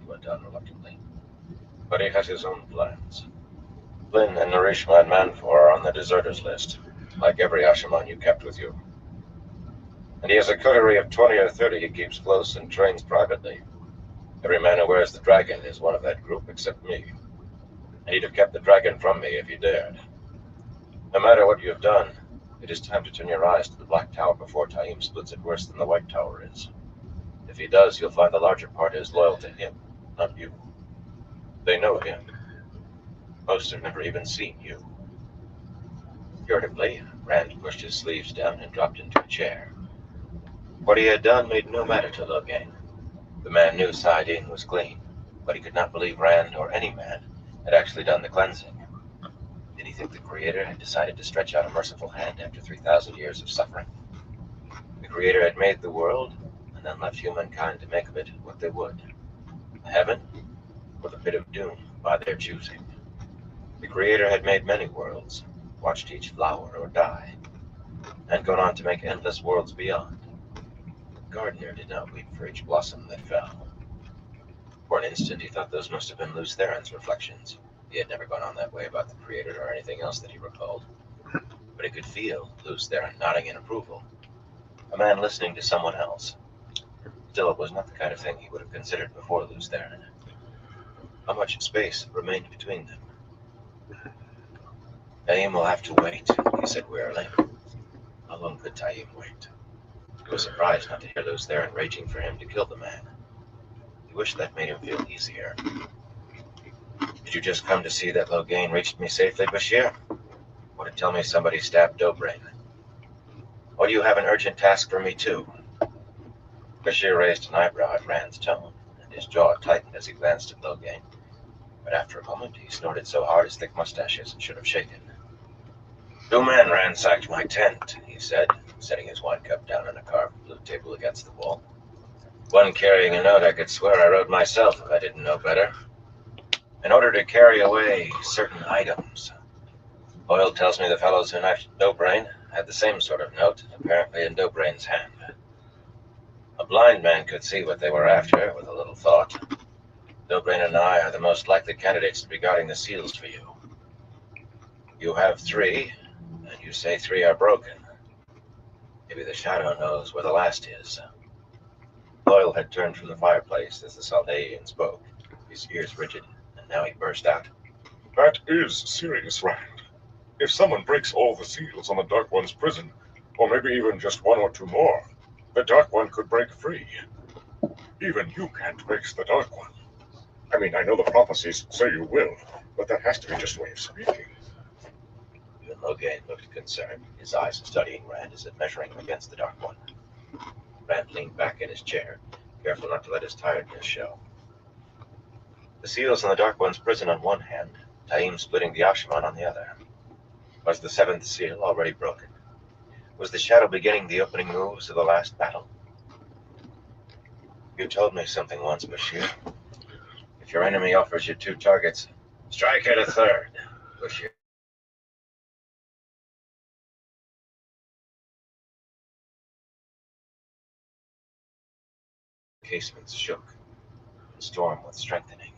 he went on reluctantly. But he has his own plans. Lynn and Narishma and Manfor are on the deserters list, like every Ashaman you kept with you. And he has a coterie of 20 or 30 he keeps close and trains privately. Every man who wears the dragon is one of that group except me. And he'd have kept the dragon from me if he dared. No matter what you have done, it is time to turn your eyes to the Black Tower before Taim splits it worse than the White Tower is. If he does, you'll find the larger part is loyal to him, not you. They know him. Most have never even seen you. Irritably, Rand pushed his sleeves down and dropped into a chair. What he had done made no matter to Logain. The man knew Saidin was clean, but he could not believe Rand or any man had actually done the cleansing. Did he think the Creator had decided to stretch out a merciful hand after 3,000 years of suffering? The Creator had made the world and then left humankind to make of it what they would. Heaven or the pit of doom by their choosing. The Creator had made many worlds, watched each flower or die, and gone on to make endless worlds beyond. The gardener did not weep for each blossom that fell. For an instant he thought those must have been Lews Theron's reflections. He had never gone on that way about the Creator or anything else that he recalled. But he could feel Lews Theron nodding in approval. A man listening to someone else. Still, it was not the kind of thing he would have considered before Lews Theron. How much space remained between them? Taim will have to wait, he said wearily. How long could Taim wait? He was surprised not to hear Lews Theron raging for him to kill the man. He wished that made him feel easier. Did you just come to see that Logain reached me safely, Bashir? Or to tell me somebody stabbed Dobrain? Or do you have an urgent task for me, too? Bashir raised an eyebrow at Rand's tone, and his jaw tightened as he glanced at Logain. But after a moment, he snorted so hard his thick mustaches should have shaken. Two men ransacked my tent, he said, setting his wine cup down on a carved blue table against the wall. One carrying a note I could swear I wrote myself if I didn't know better. In order to carry away certain items. Hoyle tells me the fellows who knifed Dobrain had the same sort of note, apparently in Dobrain's hand. A blind man could see what they were after with a little thought. Dobrain and I are the most likely candidates to be guarding the seals for you. You have 3, and you say 3 are broken. Maybe the Shadow knows where the last is. Hoyle had turned from the fireplace as the Saldaean spoke, his ears rigid, and now he burst out. That is serious, Rand. If someone breaks all the seals on the Dark One's prison, or maybe even just 1 or 2 more, the Dark One could break free. Even you can't break the Dark One. I mean, I know the prophecies say you will, but that has to be just a way of speaking. Even Logain looked concerned, his eyes studying Rand as if measuring him against the Dark One. Rand leaned back in his chair, careful not to let his tiredness show. The seals on the Dark One's prison on one hand, Taim splitting the Ashaman on the other. Was the 7th seal already broken? Was the Shadow beginning the opening moves of the last battle? You told me something once, Bashir. If your enemy offers you 2 targets, strike at a 3rd, Bashir. The casements shook, and storm was strengthening.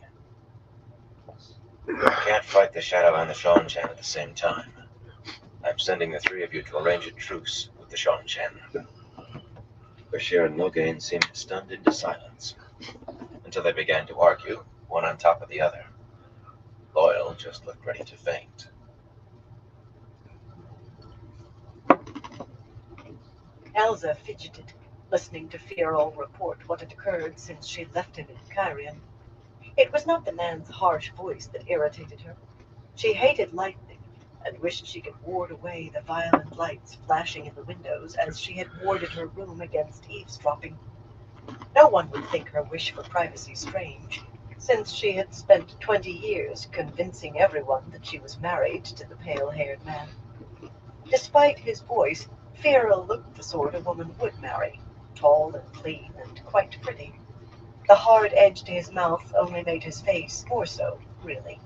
You can't fight the Shadow and the Seanchan at the same time. I'm sending the 3 of you to arrange a truce with the Seanchan. Bashir and Logain seemed stunned into silence, until they began to argue, one on top of the other. Loyal just looked ready to faint. Elsa fidgeted, listening to Fierol report what had occurred since she left him in Kyrian. It was not the man's harsh voice that irritated her. She hated lightning, and wished she could ward away the violent lights flashing in the windows as she had warded her room against eavesdropping. No one would think her wish for privacy strange, since she had spent 20 years convincing everyone that she was married to the pale-haired man. Despite his voice, Fierol looked the sort a woman would marry, tall and clean and quite pretty. The hard edge to his mouth only made his face more so, really.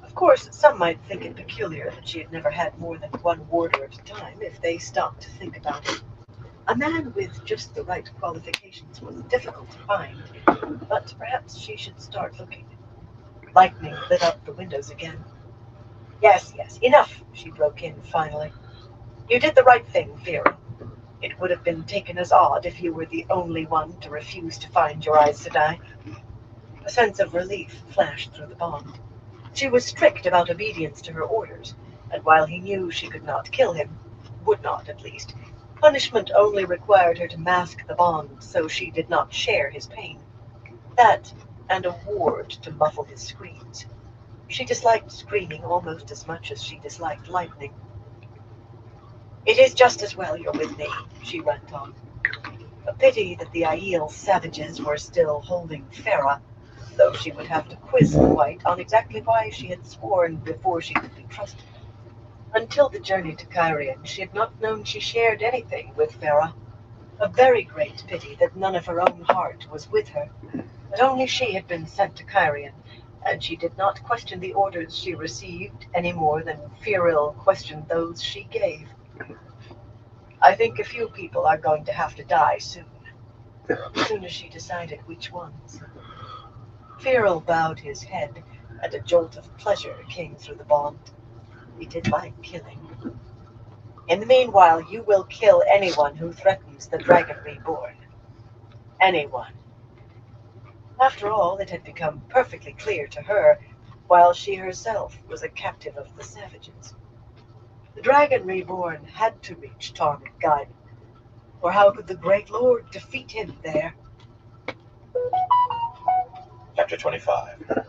Of course, some might think it peculiar that she had never had more than 1 warder at a time if they stopped to think about it. A man with just the right qualifications was difficult to find, but perhaps she should start looking. Lightning lit up the windows again. Yes, yes, enough, she broke in finally. You did the right thing, Vera. It would have been taken as odd if you were the only one to refuse to find your Aes Sedai. A sense of relief flashed through the Bond. She was strict about obedience to her orders, and while he knew she could not kill him, would not at least, punishment only required her to mask the Bond so she did not share his pain. That, and a ward to muffle his screams. She disliked screaming almost as much as she disliked lightning. It is just as well you're with me, she went on. A pity that the Aiel savages were still holding Farah, though she would have to quiz the White on exactly why she had sworn before she could be trusted. Until the journey to Cairn, she had not known she shared anything with Farah. A very great pity that none of her own heart was with her, that only she had been sent to Cairn, and she did not question the orders she received any more than Firil questioned those she gave. I think a few people are going to have to die soon. As soon as she decided which ones. Firil bowed his head, and a jolt of pleasure came through the Bond. He did like killing. In the meanwhile, you will kill anyone who threatens the Dragon Reborn. Anyone. After all, it had become perfectly clear to her, while she herself was a captive of the savages. The Dragon Reborn had to reach Tarmit Gaiden, or how could the Great Lord defeat him there? Chapter 25.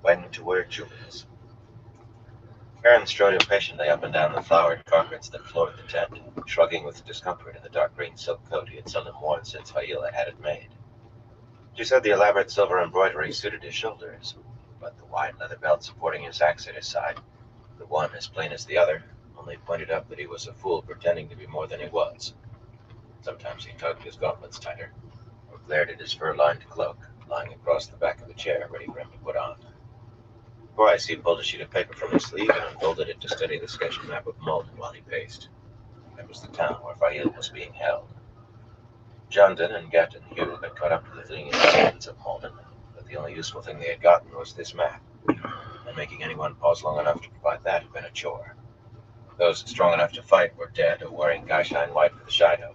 When to Wear Jewels. Karen strode impatiently up and down the flowered carpets that floored the tent, shrugging with discomfort in the dark green silk coat he had seldom worn since Faila had it made. She said the elaborate silver embroidery suited his shoulders, but the wide leather belt supporting his axe at his side, the one as plain as the other, only pointed up that he was a fool pretending to be more than he was. Sometimes he tugged his gauntlets tighter, or glared at his fur-lined cloak, lying across the back of the chair ready for him to put on. Twice he pulled a sheet of paper from his sleeve and unfolded it to study the sketched map of Malden while he paced. That was the town where Fail was being held. Jondon and Gat and Hugh had caught up to the fleeting inhabitants of Malden, but the only useful thing they had gotten was this map, and making anyone pause long enough to provide that had been a chore. Those strong enough to fight were dead or wearing Gaishine white for the Shido.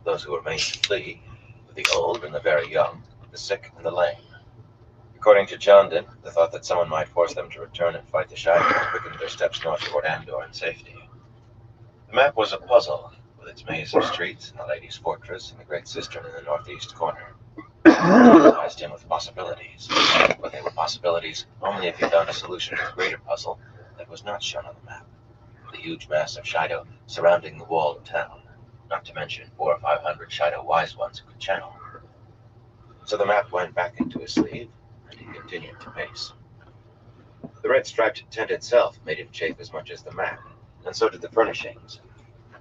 Those who remained to flee were the old and the very young, the sick and the lame. According to Jondon, the thought that someone might force them to return and fight the Shido quickened their steps north toward Andor in safety. The map was a puzzle, with its maze of streets and the lady's fortress and the great cistern in the northeast corner. It tantalized him with possibilities, but they were possibilities only if he found a solution to the greater puzzle that was not shown on the map. The huge mass of Shido surrounding the walled town, not to mention 400 or 500 Shido wise ones who could channel. So the map went back into his sleeve, and he continued to pace. The red-striped tent itself made him chafe as much as the map, and so did the furnishings.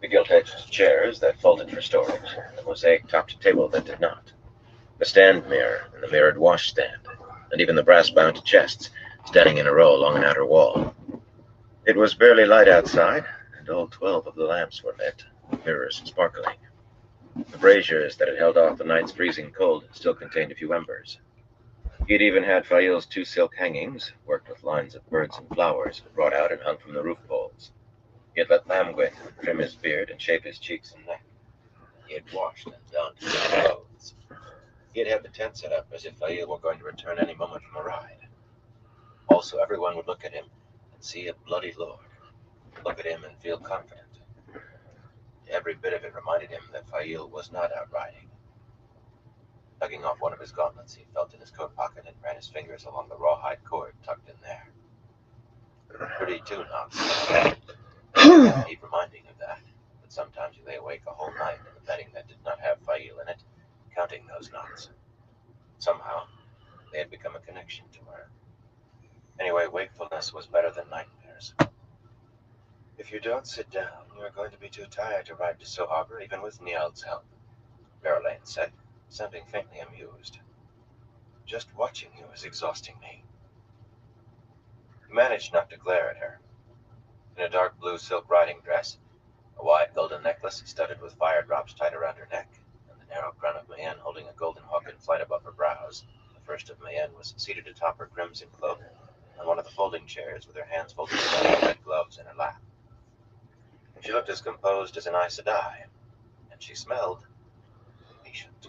The gilt-edged chairs that folded for storage, the mosaic-topped table that did not, the stand mirror and the mirrored washstand, and even the brass-bound chests standing in a row along an outer wall. It was barely light outside, and all 12 of the lamps were lit, mirrors sparkling. The braziers that had held off the night's freezing cold still contained a few embers. He had even had Fail's 2 silk hangings, worked with lines of birds and flowers, brought out and hung from the roof poles. He had let Lamgwit trim his beard and shape his cheeks and neck. He had washed and donned his clothes. He had had the tent set up as if Fail were going to return any moment from a ride. Also, everyone would look at him and see a bloody lord, look at him and feel confident. Every bit of it reminded him that Fail was not out riding. Tugging off one of his gauntlets, he felt in his coat pocket and ran his fingers along the rawhide cord tucked in there. Pretty too, Knox. Keep reminding of that, but sometimes he lay awake a whole night in the bedding that did not have Fail in it, counting those knots. Somehow, they had become a connection to her. Anyway, wakefulness was better than nightmares. If you don't sit down, you're going to be too tired to ride to So Harbor, even with Niald's help, Verlaine said, sounding faintly amused. Just watching you is exhausting me. He managed not to glare at her. In a dark blue silk riding dress, A wide golden necklace studded with fire drops tied around her neck, and the narrow crown of Mayenne holding a golden hawk in flight above her brows. The first of Mayenne was seated atop her crimson cloak on one of the folding chairs with her hands folded together red gloves in her lap. She looked as composed as an Aes Sedai, and she smelled patient.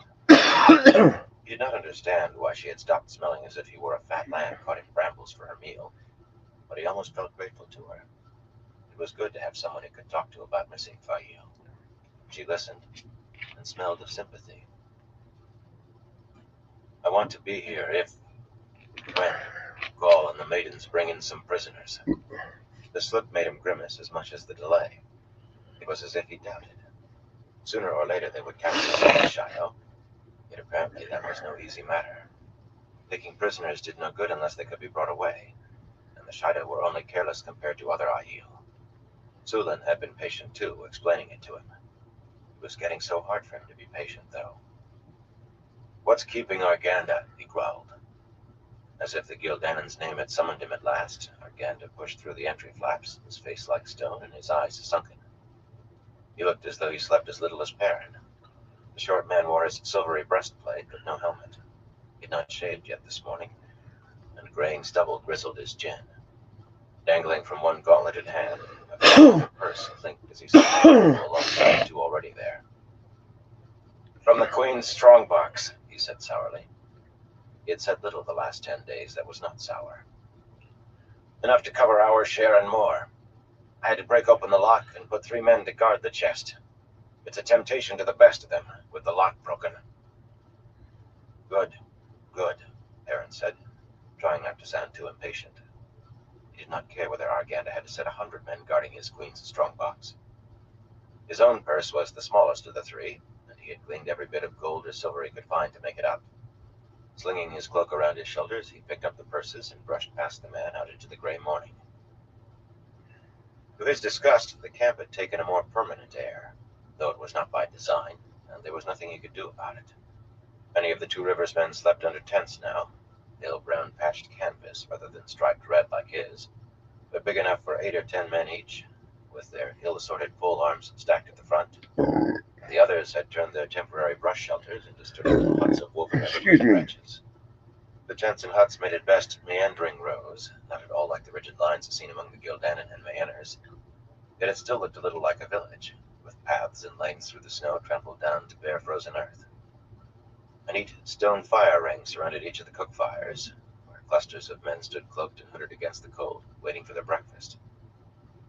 He did not understand why she had stopped smelling as if he were a fat lamb caught in brambles for her meal, but he almost felt grateful to her. It was good to have someone he could talk to about missing Fail. She listened and smelled of sympathy. I want to be here when Gaul and the maidens bring in some prisoners. This look made him grimace as much as the delay. It was as if he doubted. Sooner or later they would capture Shiloh, yet apparently that was no easy matter. Taking prisoners did no good unless they could be brought away, and the Shiloh were only careless compared to other Aiel. Sulin had been patient too, explaining it to him. It was getting so hard for him to be patient, though. What's keeping Arganda? He growled. As if the Gildanan's name had summoned him at last, Arganda pushed through the entry flaps, his face like stone and his eyes sunken. He looked as though he slept as little as Perrin. The short man wore his silvery breastplate, but no helmet. He had not shaved yet this morning, and graying stubble grizzled his chin. Dangling from one gauntleted hand, a purse clinked as he saw alongside the two already there. From the Queen's strongbox, he said sourly. He had said little the last 10 days that was not sour. Enough to cover our share and more. I had to break open the lock and put 3 men to guard the chest. It's a temptation to the best of them, with the lock broken. Good, Perrin said, trying not to sound too impatient. He did not care whether Arganda had to set 100 men guarding his Queen's strongbox. His own purse was the smallest of the 3, and he had gleaned every bit of gold or silver he could find to make it up. Slinging his cloak around his shoulders, he picked up the purses and brushed past the man out into the gray morning. To his disgust, the camp had taken a more permanent air, though it was not by design, and there was nothing he could do about it. Many of the Two Rivers men slept under tents now, pale brown patched canvas rather than striped red like his, but big enough for 8 or 10 men each, with their ill-assorted pole arms stacked at the front. The others had turned their temporary brush shelters into sturdy huts of woven branches. The tents and huts made at best meandering rows, not at all like the rigid lines seen among the Gildanan and Mayenners, yet it still looked a little like a village, with paths and lanes through the snow trampled down to bare frozen earth. A neat stone fire ring surrounded each of the cook fires, where clusters of men stood cloaked and hooded against the cold, waiting for their breakfast.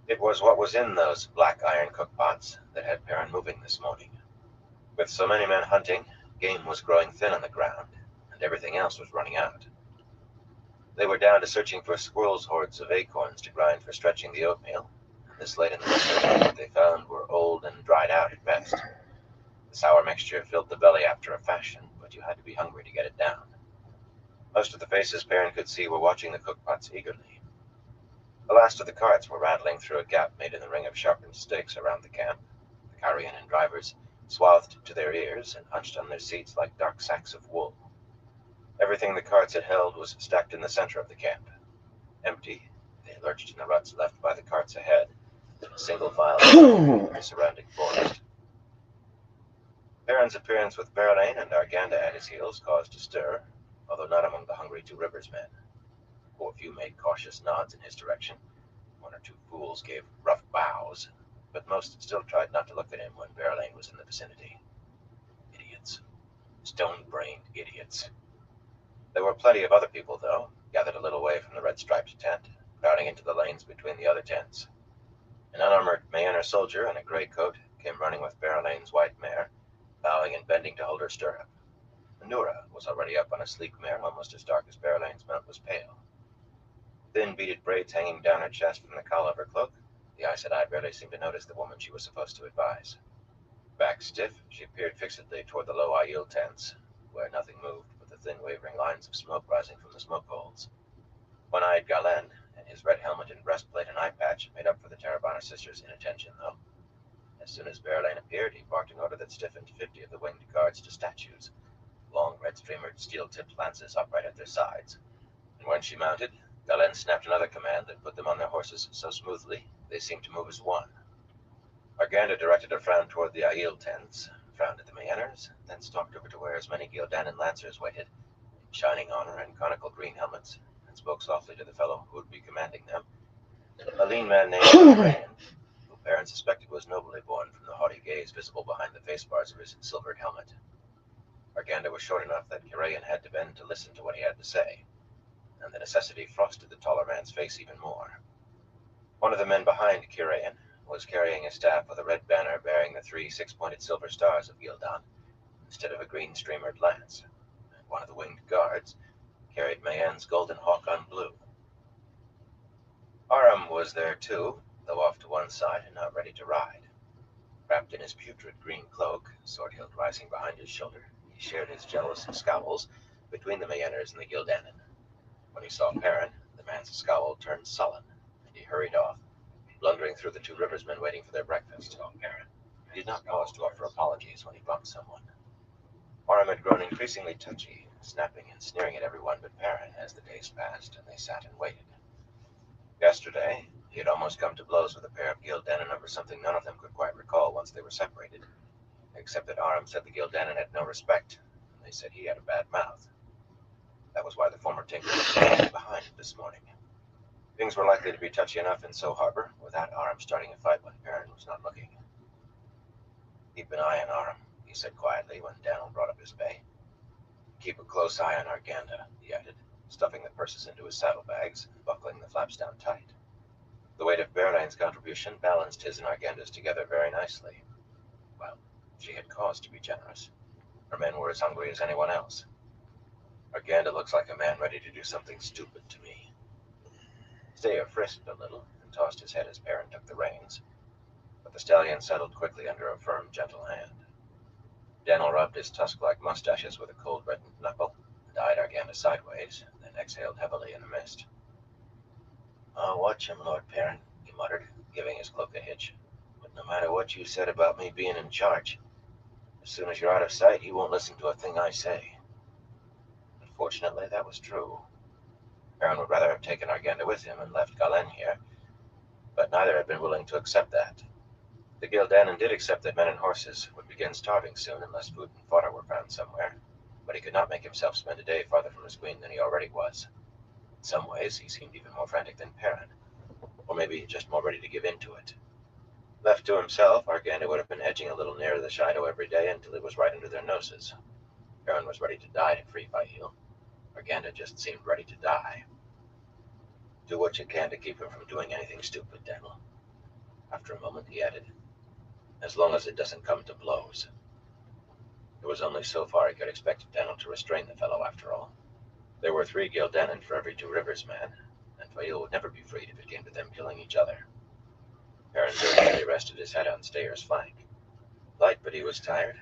It was what was in those black iron cookpots that had Perrin moving this morning. With so many men hunting, game was growing thin on the ground, and everything else was running out. They were down to searching for squirrels' hordes of acorns to grind for stretching the oatmeal, and this late in the winter, what they found were old and dried out at best. The sour mixture filled the belly after a fashion, but you had to be hungry to get it down. Most of the faces Perrin could see were watching the cookpots eagerly. The last of the carts were rattling through a gap made in the ring of sharpened stakes around the camp, the carrion and drivers swathed to their ears and hunched on their seats like dark sacks of wool. Everything the carts had held was stacked in the center of the camp. Empty, they lurched in the ruts left by the carts ahead, in a single file of the surrounding forest. Perrin's appearance with Berlain and Arganda at his heels caused a stir, although not among the hungry Two Rivers men. A few made cautious nods in his direction. 1 or 2 fools gave rough bows, but most still tried not to look at him when Berlain was in the vicinity. Idiots. Stone-brained idiots. There were plenty of other people, though, gathered a little way from the red-striped tent, crowding into the lanes between the other tents. An unarmored Mayenner soldier in a gray coat came running with Berlain's white mare, bowing and bending to hold her stirrup. Nura was already up on a sleek mare, almost as dark as Berlain's mount was pale. Thin beaded braids hanging down her chest from the collar of her cloak, the Aes Sedai barely seemed to notice the woman she was supposed to advise. Back stiff, she peered fixedly toward the low Aiel tents, where nothing moved but the thin wavering lines of smoke rising from the smoke holes. One-eyed Galen, in his red helmet and breastplate and eye patch, made up for the Tarabana sisters' inattention, though. As soon as Berlain appeared, he barked an order that stiffened 50 of the winged guards to statues, long red-streamered steel-tipped lances upright at their sides, and when she mounted, Galen snapped another command that put them on their horses so smoothly they seemed to move as one. Arganda directed a frown toward the Aiel tents, frowned at the Mayenners, then stalked over to where as many Gildanan lancers waited, in shining armor and conical green helmets, and spoke softly to the fellow who would be commanding them, a lean man named Kirayan, who Perrin suspected was nobly born from the haughty gaze visible behind the face bars of his silvered helmet. Arganda was short enough that Kirayan had to bend to listen to what he had to say, and the necessity frosted the taller man's face even more. One of the men behind Kirayan was carrying a staff with a red banner bearing the 3 six-pointed silver stars of Gildan, instead of a green streamered lance, and one of the winged guards carried Mayen's golden hawk on blue. Aram was there too, though off to one side and not ready to ride. Wrapped in his putrid green cloak, sword hilt rising behind his shoulder, he shared his jealous scowls between the Mayenners and the Gildanan. When he saw Perrin, the man's scowl turned sullen, and he hurried off, blundering through the 2 riversmen waiting for their breakfast. Perrin did not pause to offer apologies when he bumped someone. Aram had grown increasingly touchy, snapping and sneering at everyone but Perrin as the days passed and they sat and waited. Yesterday, he had almost come to blows with a pair of Gildanan over something none of them could quite recall once they were separated, except that Aram said the Gildanan had no respect, and they said he had a bad mouth. That was why the former tinker was standing behind this morning. Things were likely to be touchy enough in So Harbor without Aram starting a fight when Perrin was not looking. Keep an eye on Aram, he said quietly when Daniel brought up his bay. Keep a close eye on Arganda, he added, stuffing the purses into his saddlebags and buckling the flaps down tight. The weight of Berlane's contribution balanced his and Arganda's together very nicely. Well, she had cause to be generous. Her men were as hungry as anyone else. Arganda looks like a man ready to do something stupid to me. Steyer frisked a little and tossed his head as Perrin took the reins, but the stallion settled quickly under a firm, gentle hand. Daniel rubbed his tusk-like mustaches with a cold, reddened knuckle and eyed Arganda sideways, then exhaled heavily in the mist. "I'll watch him, Lord Perrin," he muttered, giving his cloak a hitch. "But no matter what you said about me being in charge, as soon as you're out of sight, he won't listen to a thing I say." Unfortunately, that was true. Perrin would rather have taken Arganda with him and left Galen here, but neither had been willing to accept that. The Gildanan did accept that men and horses would begin starving soon unless food and fodder were found somewhere, but he could not make himself spend a day farther from his queen than he already was. In some ways, he seemed even more frantic than Perrin, or maybe just more ready to give in to it. Left to himself, Arganda would have been edging a little nearer the Shido every day until it was right under their noses. Perrin was ready to die to free Aiel. Arganda just seemed ready to die. "Do what you can to keep him from doing anything stupid, Daniel." After a moment, he added, "As long as it doesn't come to blows." It was only so far he could expect Daniel to restrain the fellow, after all. There were 3 Gildanan for every 2 rivers man, and Aiel would never be freed if it came to them killing each other. Perrin nervously rested his head on Steyer's flank. Light, but he was tired,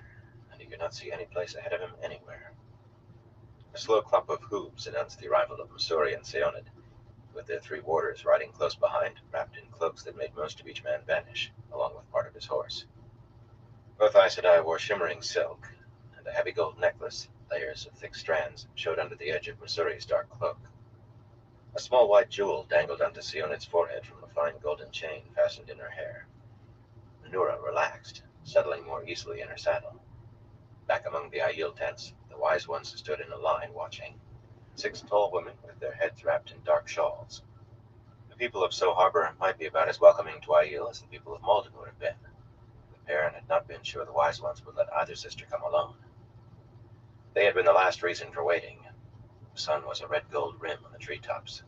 and he could not see any place ahead of him anywhere. A slow clump of hooves announced the arrival of Missouri and Seonid, with their 3 warders riding close behind, wrapped in cloaks that made most of each man vanish, along with part of his horse. Both Aes Sedai wore shimmering silk, and a heavy gold necklace, layers of thick strands, showed under the edge of Missouri's dark cloak. A small white jewel dangled onto Seonid's forehead from a fine golden chain fastened in her hair. Nura relaxed, settling more easily in her saddle. Back among the Aiel tents, the wise ones stood in a line watching. 6 tall women with their heads wrapped in dark shawls. The people of So Harbor might be about as welcoming to Aiel as the people of Malden would have been. But Perrin had not been sure the wise ones would let either sister come alone. They had been the last reason for waiting. The sun was a red gold rim on the treetops.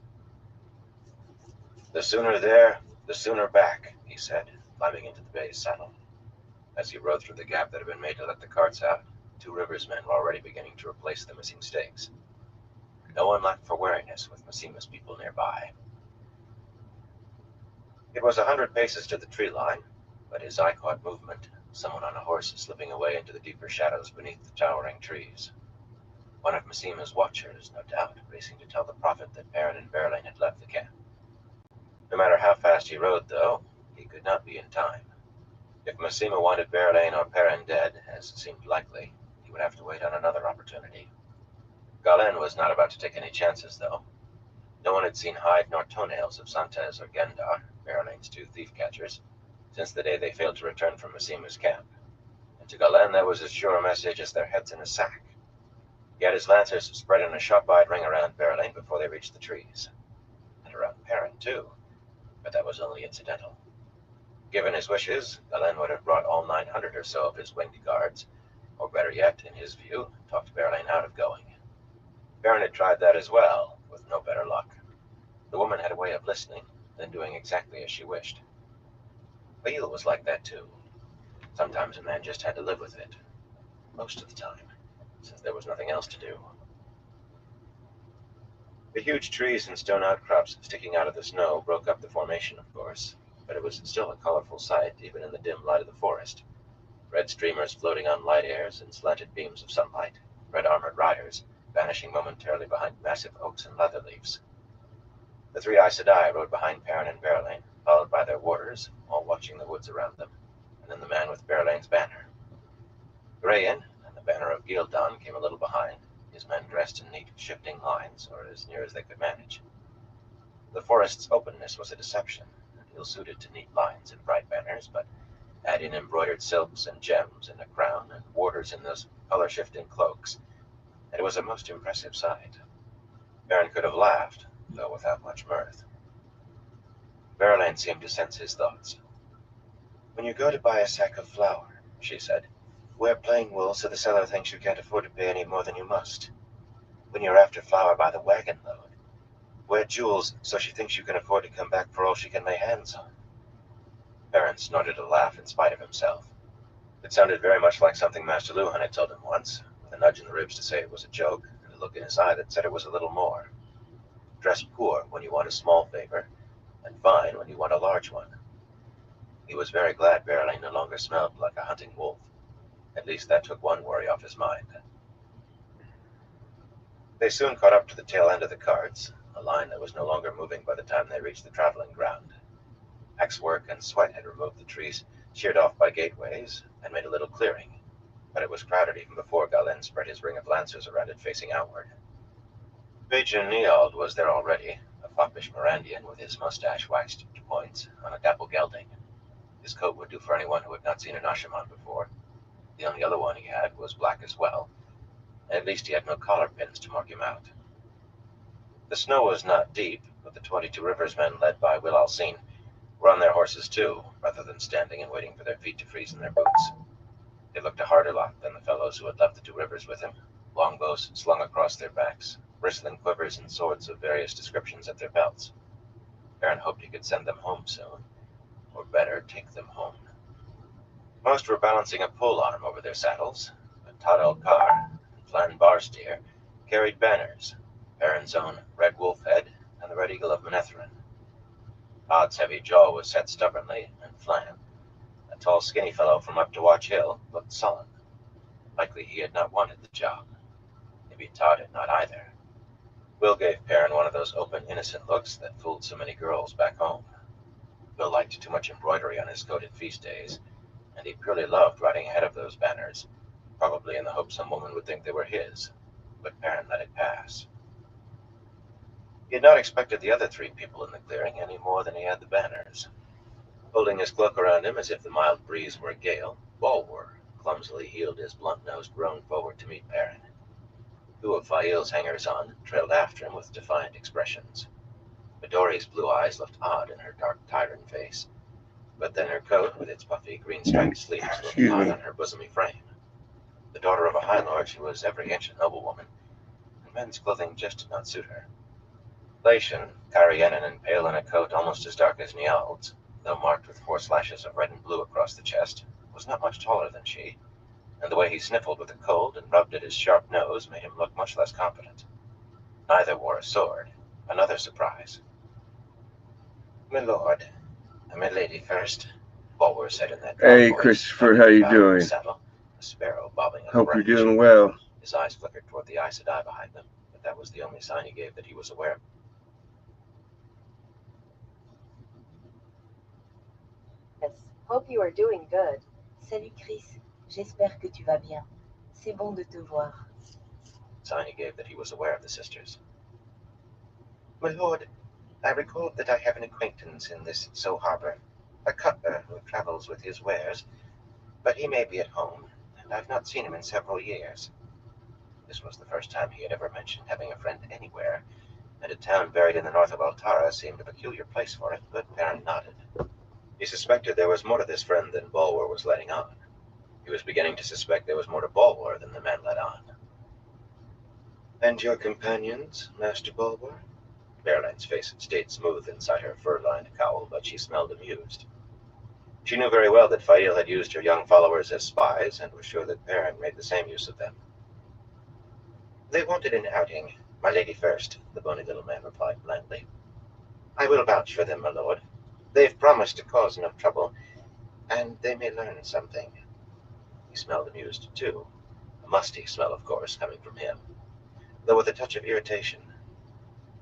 "The sooner there, the sooner back," he said, climbing into the bay's saddle. As he rode through the gap that had been made to let the carts out, 2 rivers men were already beginning to replace the missing stakes. No one left for wariness with Massima's people nearby. It was 100 paces to the tree line, but his eye caught movement, someone on a horse slipping away into the deeper shadows beneath the towering trees. One of Massima's watchers, no doubt, racing to tell the prophet that Perrin and Berlain had left the camp. No matter how fast he rode, though, he could not be in time. If Massima wanted Berlain or Perrin dead, as seemed likely, he would have to wait on another opportunity. Galen was not about to take any chances, though. No one had seen hide nor toenails of Santes or Gendar, Berlain's 2 thief-catchers, since the day they failed to return from Massima's camp. And to Galen that was as sure a message as their heads in a sack. He had his lancers spread in a sharp-eyed ring around Berlin before they reached the trees. And around Perrin, too, but that was only incidental. Given his wishes, Galen would have brought all 900 or so of his winged guards, or better yet, in his view, talked Berlin out of going. Perrin had tried that as well, with no better luck. The woman had a way of listening, then doing exactly as she wished. Beale was like that, too. Sometimes a man just had to live with it. Most of the time, since there was nothing else to do. The huge trees and stone outcrops sticking out of the snow broke up the formation, of course, but it was still a colorful sight, even in the dim light of the forest. Red streamers floating on light airs and slanted beams of sunlight, red-armored riders, vanishing momentarily behind massive oaks and leather leaves. The three Aes Sedai rode behind Perrin and Berlain, followed by their warders, all watching the woods around them, and then the man with Berlain's banner. Grayen and the banner of Gildan came a little behind, his men dressed in neat, shifting lines, or as near as they could manage. The forest's openness was a deception, and ill-suited to neat lines and bright banners, but add in embroidered silks and gems and a crown and warders in those color-shifting cloaks, and it was a most impressive sight. Perrin could have laughed, though without much mirth. Berlain seemed to sense his thoughts. "When you go to buy a sack of flour," she said, "wear plain wool so the seller thinks you can't afford to pay any more than you must. When you're after flour by the wagon load, wear jewels so she thinks you can afford to come back for all she can lay hands on." Perrin snorted a laugh in spite of himself. It sounded very much like something Master Luhan had told him once, with a nudge in the ribs to say it was a joke, and a look in his eye that said it was a little more. Dress poor when you want a small favor, and fine when you want a large one. He was very glad Berlain no longer smelled like a hunting wolf. At least that took one worry off his mind. They soon caught up to the tail end of the carts, a line that was no longer moving by the time they reached the traveling ground. Axe work and sweat had removed the trees sheared off by gateways and made a little clearing, but it was crowded even before Galen spread his ring of lancers around it facing outward. Bajan Niald was there already, a foppish Mirandian with his mustache waxed to points on a dapple gelding. His coat would do for anyone who had not seen an Ashaman before. The only other one he had was black as well, and at least he had no collar pins to mark him out. The snow was not deep, but the 22 Rivers men led by Will Alcine were on their horses too, rather than standing and waiting for their feet to freeze in their boots. They looked a harder lot than the fellows who had left the 2 Rivers with him, longbows slung across their backs, bristling quivers and swords of various descriptions at their belts. Perrin hoped he could send them home soon, or better, take them home. Most were balancing a pole arm over their saddles, but Tad el-Kar and Flan Barsteer carried banners, Perrin's own red wolf head and the red eagle of Manetheren. Todd's heavy jaw was set stubbornly, and Flan, a tall, skinny fellow from up to Watch Hill, looked sullen. Likely he had not wanted the job. Maybe Todd had not either. Will gave Perrin one of those open, innocent looks that fooled so many girls back home. Will liked too much embroidery on his coat at feast days, and he purely loved riding ahead of those banners, probably in the hope some woman would think they were his, but Perrin let it pass. He had not expected the other 3 people in the clearing any more than he had the banners. Holding his cloak around him as if the mild breeze were a gale, Bulwer clumsily heeled his blunt-nosed roan forward to meet Perrin. 2 of Fail's hangers-on trailed after him with defiant expressions. Midori's blue eyes looked odd in her dark tyrant face, but then her coat, with its puffy green-striped sleeves, looked odd on her bosomy frame. The daughter of a High Lord, she was every inch a noblewoman, and men's clothing just did not suit her. Laitian, Karianen and pale in a coat almost as dark as Niald's, though marked with 4 slashes of red and blue across the chest, was not much taller than she, and the way he sniffled with the cold and rubbed at his sharp nose made him look much less competent. Neither wore a sword, another surprise. "My lord, my lady first," Bulwer said in that dry Hey, voice, Christopher, how you doing? saddle, a sparrow bobbing on Hope the you're branch. doing well. His eyes flickered toward the Aes Sedai behind them, but that was the only sign he gave that he was aware. Yes. Hope you are doing good. Salut Chris, j'espère que tu vas bien. C'est bon de te voir. Sign he gave that he was aware of the sisters. "My lord, I recall that I have an acquaintance in this So Harbor. A cutler who travels with his wares, but he may be at home, and I've not seen him in several years. This was the first time he had ever mentioned having a friend anywhere, and a town buried in the north of Altara seemed a peculiar place for it, but Perrin nodded. He suspected there was more to this friend than Bulwer was letting on. He was beginning to suspect there was more to Bulwer than the man let on. And your companions, Master Bulwer? Berline's face had stayed smooth inside her fur-lined cowl, but she smelled amused. She knew very well that Fail had used her young followers as spies, and was sure that Perrin made the same use of them. They wanted an outing, my lady first, the bony little man replied blandly. I will vouch for them, my lord. They've promised to cause no trouble, and they may learn something. He smelled amused, too. A musty smell, of course, coming from him, though with a touch of irritation.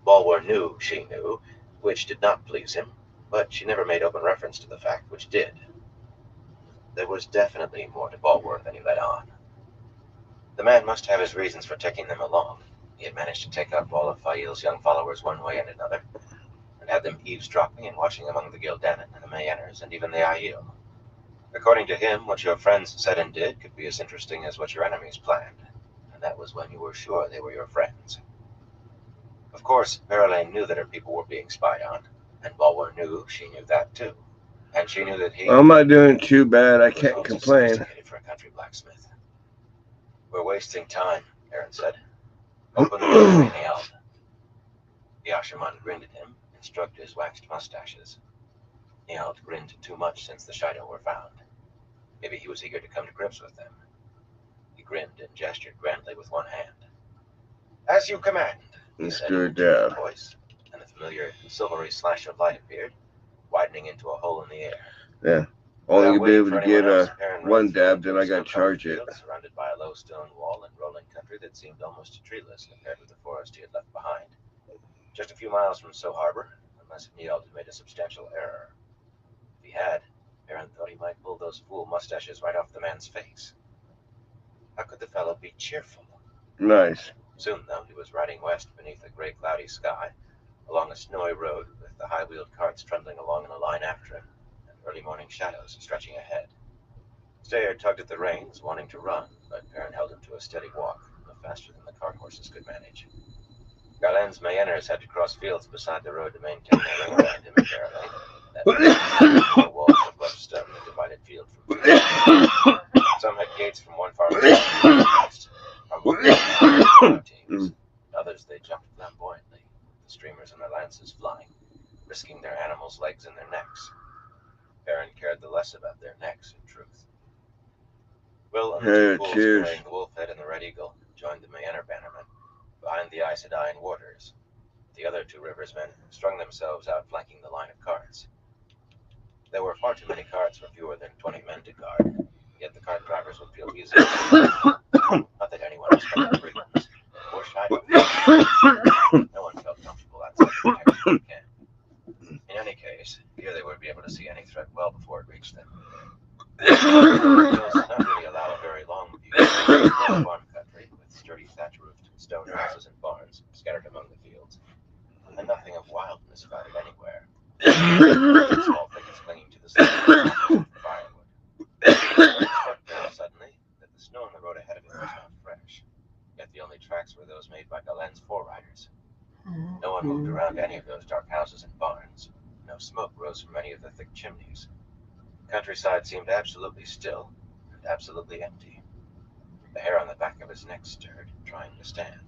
Bulwer knew she knew, which did not please him, but she never made open reference to the fact which did. There was definitely more to Bulwer than he let on. The man must have his reasons for taking them along. He had managed to take up all of Fail's young followers one way and another, and had them eavesdropping and watching among the Gildanen and the Mayenners and even the Aiel. According to him, what your friends said and did could be as interesting as what your enemies planned, and that was when you were sure they were your friends. Of course, Verlaine knew that her people were being spied on, and Bulwer knew she knew that too. And she knew that he I'm not doing too bad. I was can't all too complain. sophisticated for a country blacksmith. We're wasting time, Aaron said. Open the door, he yelled. The Asherman grinned at him and stroked his waxed mustaches. Niald grinned too much since the Shido were found. Maybe he was eager to come to grips with them. He grinned and gestured grandly with one hand. As you command, he said in a deep voice, and a familiar silvery slash of light appeared, widening into a hole in the air. Yeah. Only be able to get one dab, then I got to charge it. Surrounded by a low stone wall and rolling country that seemed almost treeless compared with the forest he had left behind. Just a few miles from So Harbor, unless Niald had made a substantial error. If he had, Aaron thought he might pull those fool mustaches right off the man's face. How could the fellow be cheerful? Nice. Soon, though, he was riding west beneath a gray, cloudy sky, along a snowy road with the high-wheeled carts trundling along in a line after him, and early morning shadows stretching ahead. Stayer tugged at the reins, wanting to run, but Perrin held him to a steady walk, no faster than the cart horses could manage. Galen's Mayenners had to cross fields beside the road to maintain their ring around him and Verlaine. That walls of rough stone that divided field from field. Some had gates from one far to the next. Teams. Others they jumped flamboyantly, the streamers and their lances flying, risking their animals' legs and their necks. Perrin cared the less about their necks, in truth. Will and the two fools carrying the wolf head and the red eagle joined the Mayenner bannermen behind the Aes Sedai and warders. The other two rivers men strung themselves out flanking the line of carts. There were far too many carts for fewer than 20 men to guard, yet the cart drivers would feel easier. Not that anyone expected brigands or Shido. No one felt comfortable outside the protection of the camp. In any case, here they would be able to see any threat well before it reached them. The hills did not really allow a very long view. It was farm country with sturdy thatch-roofed stone houses and barns scattered among the fields, and nothing of wildness about it anywhere. Small thickets clinging to the side for firewood. It struck Perrin suddenly that the snow on the road ahead of him was not fresh, yet the only tracks were those made by Galen's foreriders. No one moved around any of those dark houses and barns. No smoke rose from any of the thick chimneys. The countryside seemed absolutely still and absolutely empty. The hair on the back of his neck stirred, trying to stand.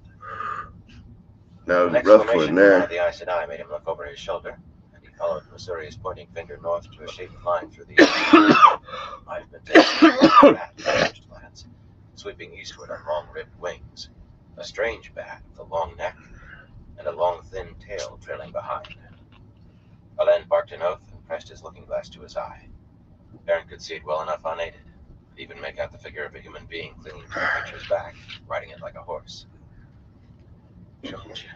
That was An rough one exclamation from one there. of the Aes Sedai made him look over his shoulder, and he followed Missouri's pointing finger north to a shaped line through the air. Might have been taken from a bat at first glance, sweeping eastward on long-ribbed wings. A strange bat with a long neck and a long, thin tail trailing behind. Galen barked an oath and pressed his looking-glass to his eye. Perrin could see it well enough unaided, and even make out the figure of a human being clinging to the creature's back, riding it like a horse. Don't you?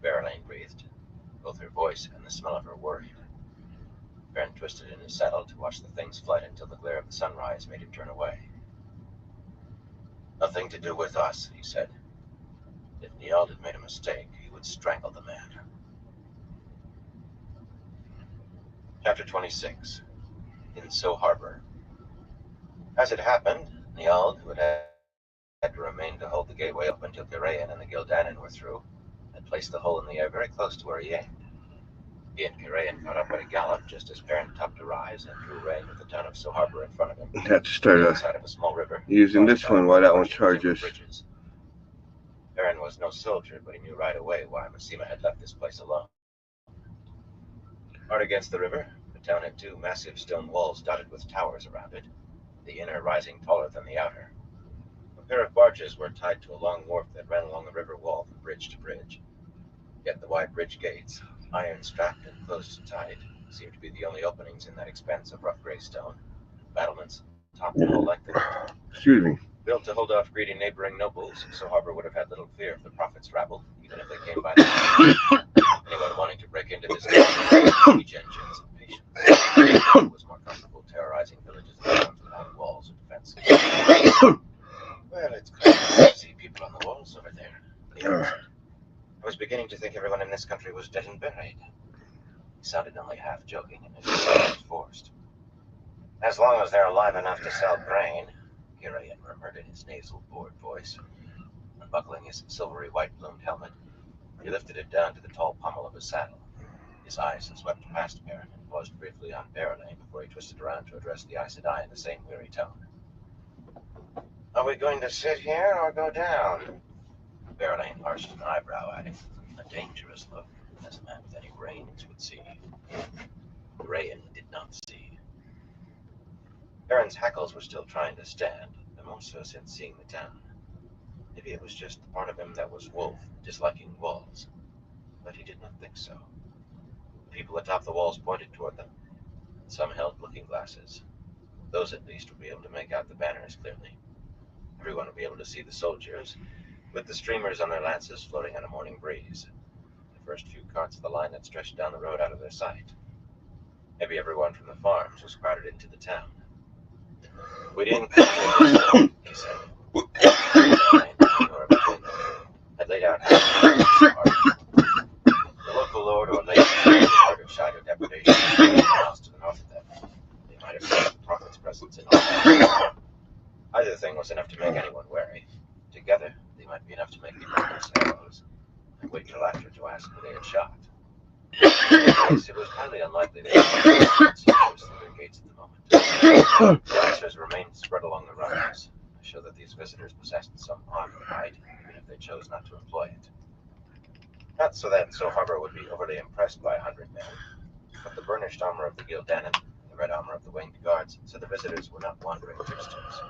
Verlaine breathed. Both her voice and the smell of her worried. Perrin twisted in his saddle to watch the thing's flight until the glare of the sunrise made him turn away. Nothing to do with us, he said. If Niald had made a mistake, he would strangle the man. Chapter 26. in So Harbor. As it happened, Niald, who had to remain to hold the gateway open until Kirayan and the Gildanin were through, had placed the hole in the air very close to where he aimed. He and Kirayan caught up at a gallop just as Perrin topped to rise and drew rein with the town of So Harbor in front of him. Have to start Inside of a small river, using this one while that one charges. Perrin was no soldier, but he knew right away why Massima had left this place alone. Hard against the river, the town had two massive stone walls dotted with towers around it, the inner rising taller than the outer. A pair of barges were tied to a long wharf that ran along the river wall from bridge to bridge. Yet the wide bridge gates, iron-strapped and closed tight, seemed to be the only openings in that expanse of rough gray stone. Battlements topped the whole length of it. Excuse me. Built to hold off greedy neighboring nobles, So Harbor would have had little fear of the prophet's rabble, even if they came by the anyone wanting to break into this siege engines and patience was more comfortable terrorizing villages and towns without walls or defenses. Well, it's crazy to see people on the walls over there, Leon said. I was beginning to think everyone in this country was dead and buried. He sounded only half joking, and his voice was forced. As long as they're alive enough to sell grain, Kirayan murmured in his nasal, bored voice. Unbuckling his silvery white-plumed helmet, he lifted it down to the tall pommel of his saddle. His eyes swept past Perrin and paused briefly on Berylane before he twisted around to address the Aes Sedai in the same weary tone. Are we going to sit here or go down? Berylane arched an eyebrow at him, a dangerous look, as a man with any brains would see. Kirayan did not see. Perrin's hackles were still trying to stand, and more so since seeing the town. Maybe it was just the part of him that was wolf, disliking walls. But he did not think so. The people atop the walls pointed toward them. Some held looking glasses. Those, at least, would be able to make out the banners clearly. Everyone would be able to see the soldiers, with the streamers on their lances floating on a morning breeze. The first few carts of the line that stretched down the road out of their sight. Maybe everyone from the farms was crowded into the town. We didn't come here, he said. Had laid out the local lord or lady heard of Shido depredation miles to the north of them. They might have felt the prophet's presence in all that. Either thing was enough to make anyone wary. Together, they might be enough to make people miss arrows and wait till after to ask who they had shot. It was highly unlikely they would soldiers through their gates at the moment. The officers remained spread along the runners, to show that these visitors possessed some armed might, even if they chose not to employ it. Not so that So Harbor would be overly impressed by 100 men, but the burnished armor of the Gildanin and the red armor of the winged guards said the visitors were not wandering tricksters.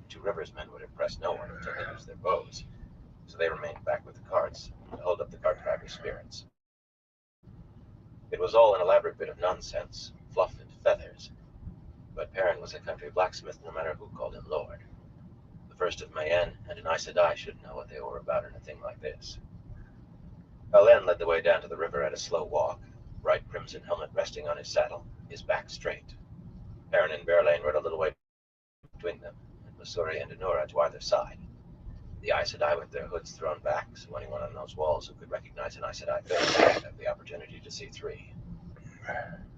The Two Rivers men would impress no one until they used their bows, so they remained back with the carts to hold up the cart drivers' spirits. It was all an elaborate bit of nonsense, fluff and feathers, but Perrin was a country blacksmith no matter who called him lord. The first of Mayenne and an Aes Sedai should know what they were about in a thing like this. Alen led the way down to the river at a slow walk, bright crimson helmet resting on his saddle, his back straight. Perrin and Berylane rode a little way between them, and Masuri and Anura to either side. The Aes Sedai with their hoods thrown back, so anyone on those walls who could recognize an Aes Sedai face would have the opportunity to see three.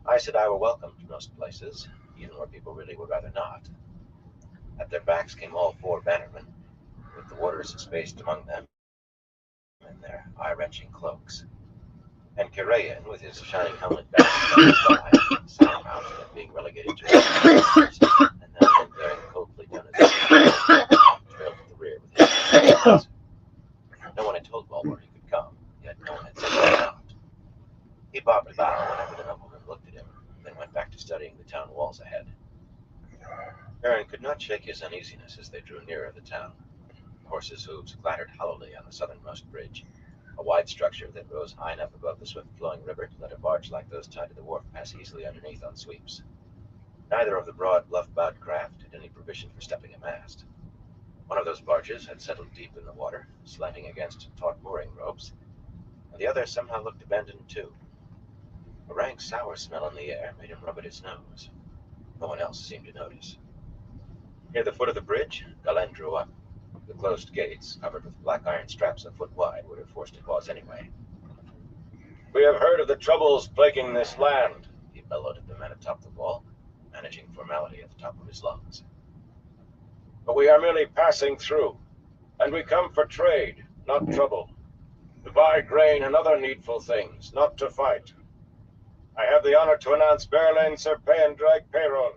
Aes Sedai were welcome to most places, even where people really would rather not. At their backs came all four bannermen, with the warders spaced among them in their eye-wrenching cloaks. And Kirayan, with his shining helmet back on his thigh, sour-mouthed at being relegated to a and now then glaring coldly down his trailed to the rear with his hands. No one had told Bulwer he could come, yet no one had said he could not. He bobbed a bow whenever the nobleman looked at him, then went back to studying the town walls ahead. Perrin could not shake his uneasiness as they drew nearer the town. The horses' hooves clattered hollowly on the southernmost bridge, a wide structure that rose high enough above the swift-flowing river to let a barge like those tied to the wharf pass easily underneath on sweeps. Neither of the broad, bluff-bowed craft had any provision for stepping a mast. One of those barges had settled deep in the water, slanting against taut mooring ropes, and the other somehow looked abandoned too. A rank sour smell in the air made him rub at his nose. No one else seemed to notice. Near the foot of the bridge, Galen drew up. The closed gates, covered with black iron straps a foot wide, would have forced a pause anyway. "We have heard of the troubles plaguing this land," he bellowed at the men atop the wall, managing formality at the top of his lungs. But we are merely passing through, and we come for trade, not trouble. To buy grain and other needful things, not to fight. I have the honor to announce Berlain Sir Payan Drag Peyron,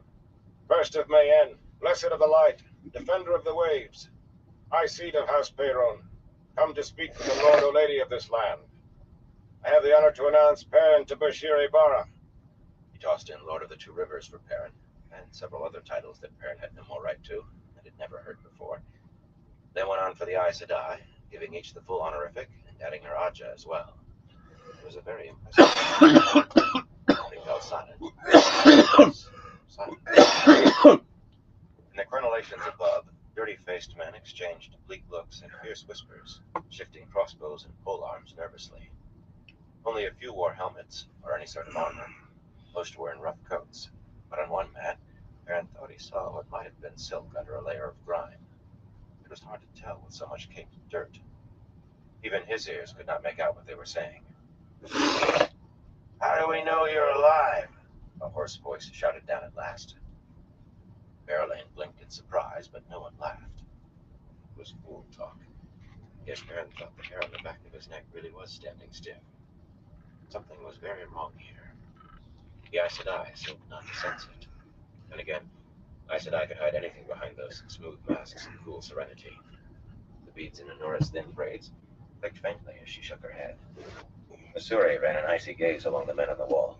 first of Mayenne, blessed of the light, defender of the waves, high seat of House Peyron, come to speak with the lord or lady of this land. I have the honor to announce Perrin to Bashir Barra. He tossed in Lord of the Two Rivers for Perrin, and several other titles that Perrin had no more right to, and had never heard before. Then went on for the Aes Sedai, giving each the full honorific, and adding her Aja as well. It was a very impressive. They fell silent. Silent. In the crenellations above, dirty-faced men exchanged bleak looks and fierce whispers, shifting crossbows and polearms nervously. Only a few wore helmets, or any sort of armor. Most were in rough coats, but on one man, Perrin thought he saw what might have been silk under a layer of grime. It was hard to tell with so much caked dirt. Even his ears could not make out what they were saying. "How do we know you're alive?" a hoarse voice shouted down at last. Berlain blinked in surprise, but no one laughed. It was fool talk. Yes, Perrin thought the hair on the back of his neck really was standing stiff. Something was very wrong here. The Aes Sedai seemed not to sense it. And again, Aes Sedai could hide anything behind those smooth masks of cool serenity. The beads in Anora's thin braids clicked faintly as she shook her head. Masuri ran an icy gaze along the men on the wall.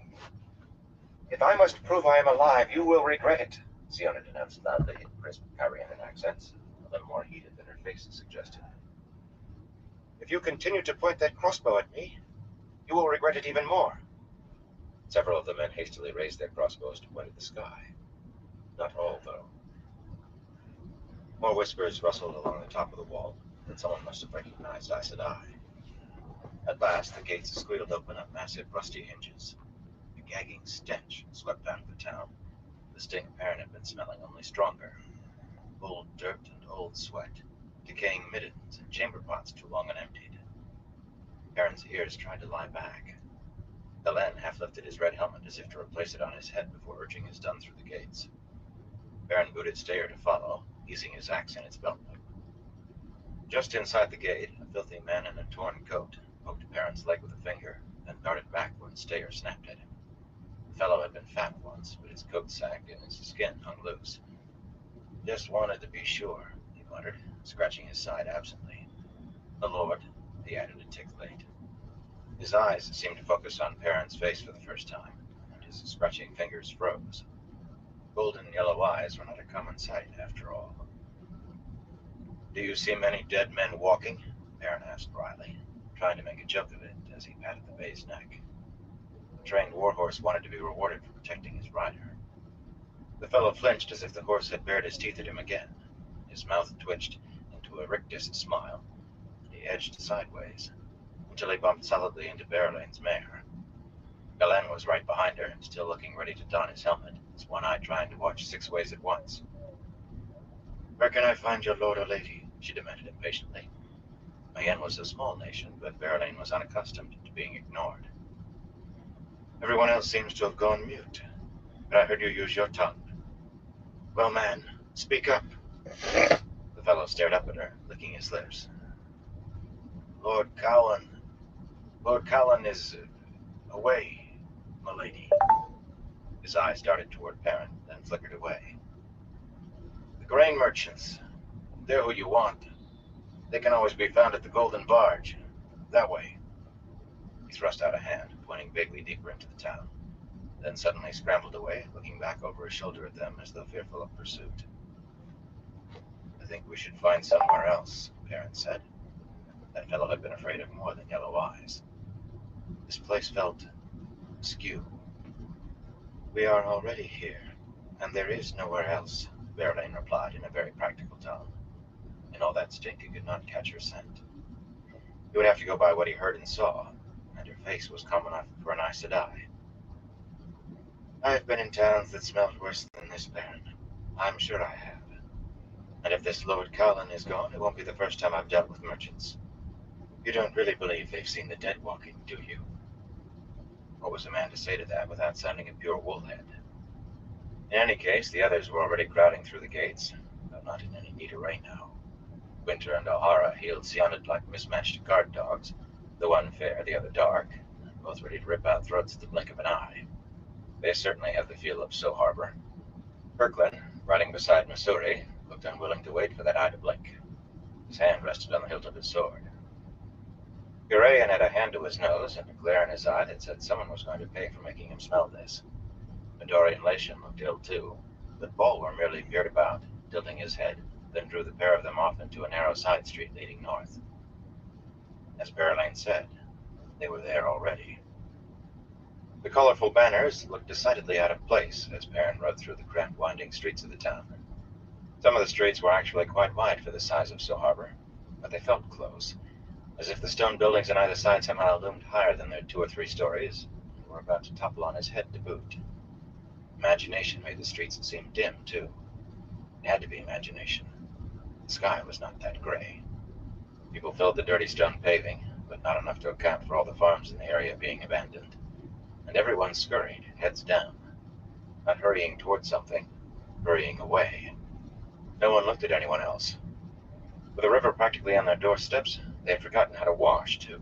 "If I must prove I am alive, you will regret it," Siona announced loudly in crisp Kyrian accents, a little more heated than her face suggested. "If you continue to point that crossbow at me, you will regret it even more." Several of the men hastily raised their crossbows to point at the sky. Not all, though. More whispers rustled along the top of the wall, and someone must have recognized Aes Sedai. At last, the gates squealed open on massive rusty hinges. A gagging stench swept out of the town. The stink Perrin had been smelling only stronger. Old dirt and old sweat, decaying middens and chamber pots too long unemptied. Perrin's ears tried to lie back. Helen half lifted his red helmet as if to replace it on his head before urging his done through the gates. Perrin booted Stayer to follow, easing his axe in its belt loop. Just inside the gate, a filthy man in a torn coat poked Perrin's leg with a finger, then darted back when Stayer snapped at him. The fellow had been fat once, but his coat sagged and his skin hung loose. "Just wanted to be sure," he muttered, scratching his side absently. "The Lord," he added a tick late. His eyes seemed to focus on Perrin's face for the first time, and his scratching fingers froze. Golden yellow eyes were not a common sight, after all. "Do you see many dead men walking?" Perrin asked wryly, trying to make a joke of it as he patted the bay's neck. The trained warhorse wanted to be rewarded for protecting his rider. The fellow flinched as if the horse had bared his teeth at him again. His mouth twitched into a rictus smile. He edged sideways until he bumped solidly into Berlain's mare. Galen was right behind her, still looking ready to don his helmet, his one eye trying to watch 6 ways at once. "Where can I find your lord or lady?" she demanded impatiently. Mayenne was a small nation, but Berlain was unaccustomed to being ignored. "Everyone else seems to have gone mute, but I heard you use your tongue." "Well, man, speak up." The fellow stared up at her, licking his lips. Lord Cowan is away, m'lady." His eyes darted toward Perrin, then flickered away. "The grain merchants. They're who you want. They can always be found at the Golden Barge. That way." He thrust out a hand, pointing vaguely deeper into the town, then suddenly scrambled away, looking back over his shoulder at them as though fearful of pursuit. "I think we should find somewhere else," Perrin said. That fellow had been afraid of more than yellow eyes. This place felt askew. "We are already here, and there is nowhere else," Berlain replied in a very practical tone. In all that stink, he could not catch her scent. He would have to go by what he heard and saw, and her face was common enough for an Aes Sedai. "I have been in towns that smelled worse than this, Baron. I'm sure I have. And if this Lord Callan is gone, it won't be the first time I've dealt with merchants. You don't really believe they've seen the dead walking, do you?" What was a man to say to that without sounding a pure woolhead? In any case, the others were already crowding through the gates, though not in any need of right now. Winter and O'Hara sounded like mismatched guard dogs, the one fair, the other dark, both ready to rip out throats at the blink of an eye. They certainly had the feel of So Harbor. Kirkland, riding beside Missouri, looked unwilling to wait for that eye to blink. His hand rested on the hilt of his sword. Urian had a hand to his nose and a glare in his eye that said someone was going to pay for making him smell this. Midori and Latian looked ill too, but Bulwer merely peered about, tilting his head, then drew the pair of them off into a narrow side street leading north. As Berylane said, they were there already. The colorful banners looked decidedly out of place as Perrin rode through the cramped, winding streets of the town. Some of the streets were actually quite wide for the size of So Harbor, but they felt close, as if the stone buildings on either side somehow loomed higher than their 2 or 3 stories and were about to topple on his head to boot. Imagination made the streets seem dim, too. It had to be imagination. The sky was not that gray. People filled the dirty stone paving, but not enough to account for all the farms in the area being abandoned. And everyone scurried, heads down, not hurrying towards something, hurrying away. No one looked at anyone else. With a river practically on their doorsteps, they had forgotten how to wash, too.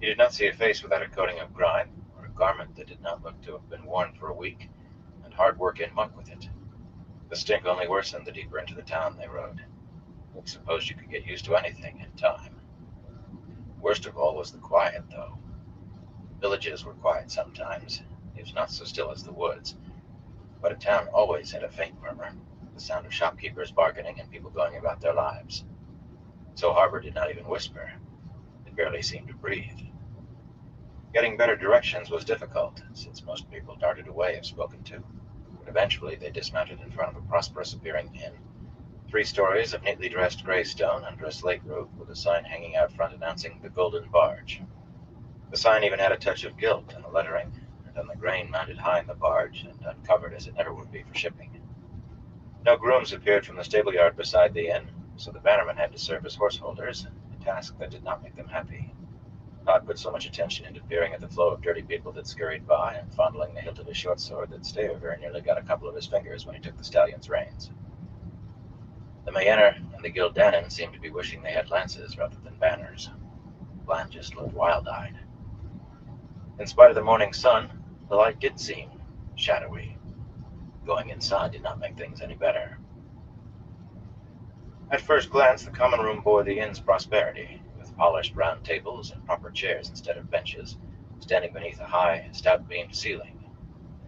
You did not see a face without a coating of grime, or a garment that did not look to have been worn for a week, and hard work in muck with it. The stink only worsened the deeper into the town they rode. I suppose you could get used to anything in time. Worst of all was the quiet, though. Villages were quiet sometimes. It was not so still as the woods, but a town always had a faint murmur, the sound of shopkeepers bargaining and people going about their lives. So Harbor did not even whisper. It barely seemed to breathe. Getting better directions was difficult, since most people darted away if spoken to. But eventually they dismounted in front of a prosperous-appearing inn. 3 stories of neatly dressed gray stone under a slate roof with a sign hanging out front announcing the Golden Barge. The sign even had a touch of gilt in the lettering, and on the grain mounted high in the barge and uncovered as it never would be for shipping. No grooms appeared from the stable yard beside the inn, so the bannermen had to serve as horse holders, a task that did not make them happy. Todd put so much attention into peering at the flow of dirty people that scurried by and fondling the hilt of his short sword that Staver very nearly got a couple of his fingers when he took the stallion's reins. The Mayenner and the Gildanin seemed to be wishing they had lances rather than banners. Bland just looked wild-eyed. In spite of the morning sun, the light did seem shadowy. Going inside did not make things any better. At first glance, the common room bore the inn's prosperity, with polished round tables and proper chairs instead of benches, standing beneath a high, stout-beamed ceiling.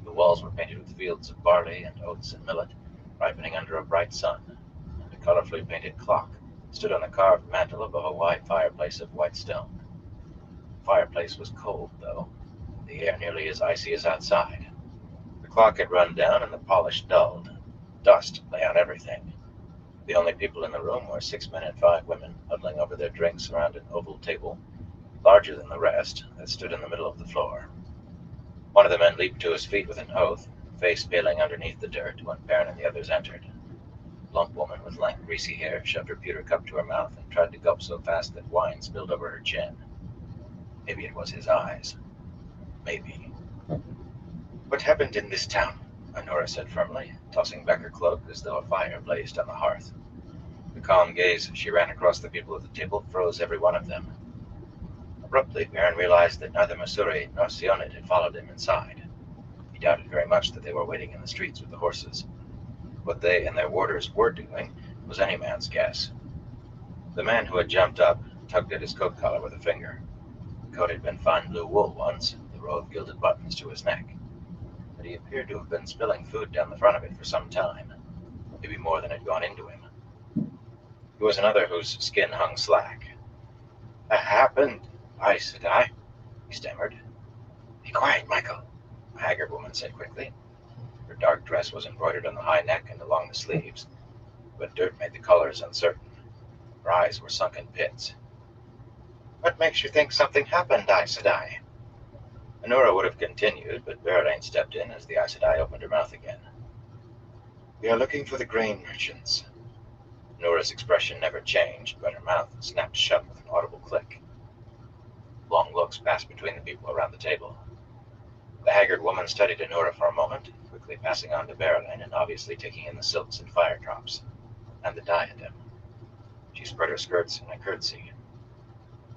The walls were painted with fields of barley and oats and millet, ripening under a bright sun, and a colorfully painted clock stood on the carved mantel above a wide fireplace of white stone. The fireplace was cold, though, the air nearly as icy as outside. The clock had run down and the polish dulled. Dust lay on everything. The only people in the room were 6 men and 5 women, huddling over their drinks around an oval table, larger than the rest, that stood in the middle of the floor. One of the men leaped to his feet with an oath, face paling underneath the dirt, when Perrin and the others entered. A plump woman with lank, greasy hair shoved her pewter cup to her mouth and tried to gulp so fast that wine spilled over her chin. Maybe it was his eyes. Maybe. "What happened in this town?" Honora said firmly, tossing back her cloak as though a fire blazed on the hearth. The calm gaze she ran across the people at the table froze every one of them. Abruptly, Perrin realized that neither Missouri nor Sioned had followed him inside. He doubted very much that they were waiting in the streets with the horses. What they and their warders were doing was any man's guess. The man who had jumped up tugged at his coat collar with a finger. The coat had been fine blue wool once, the row of gilded buttons to his neck. But he appeared to have been spilling food down the front of it for some time, maybe more than had gone into him. There was another whose skin hung slack. "That happened, I said I," he stammered. "Be quiet, Michael," a haggard woman said quickly. Her dark dress was embroidered on the high neck and along the sleeves, but dirt made the colors uncertain. Her eyes were sunken pits. "What makes you think something happened, Aes Sedai?" Honora would have continued, but Berylane stepped in as the Aes Sedai opened her mouth again. "We are looking for the grain merchants." Honora's expression never changed, but her mouth snapped shut with an audible click. Long looks passed between the people around the table. The haggard woman studied Anura for a moment, quickly passing on to Berlin and obviously taking in the silks and fire drops, and the diadem. She spread her skirts in a curtsy.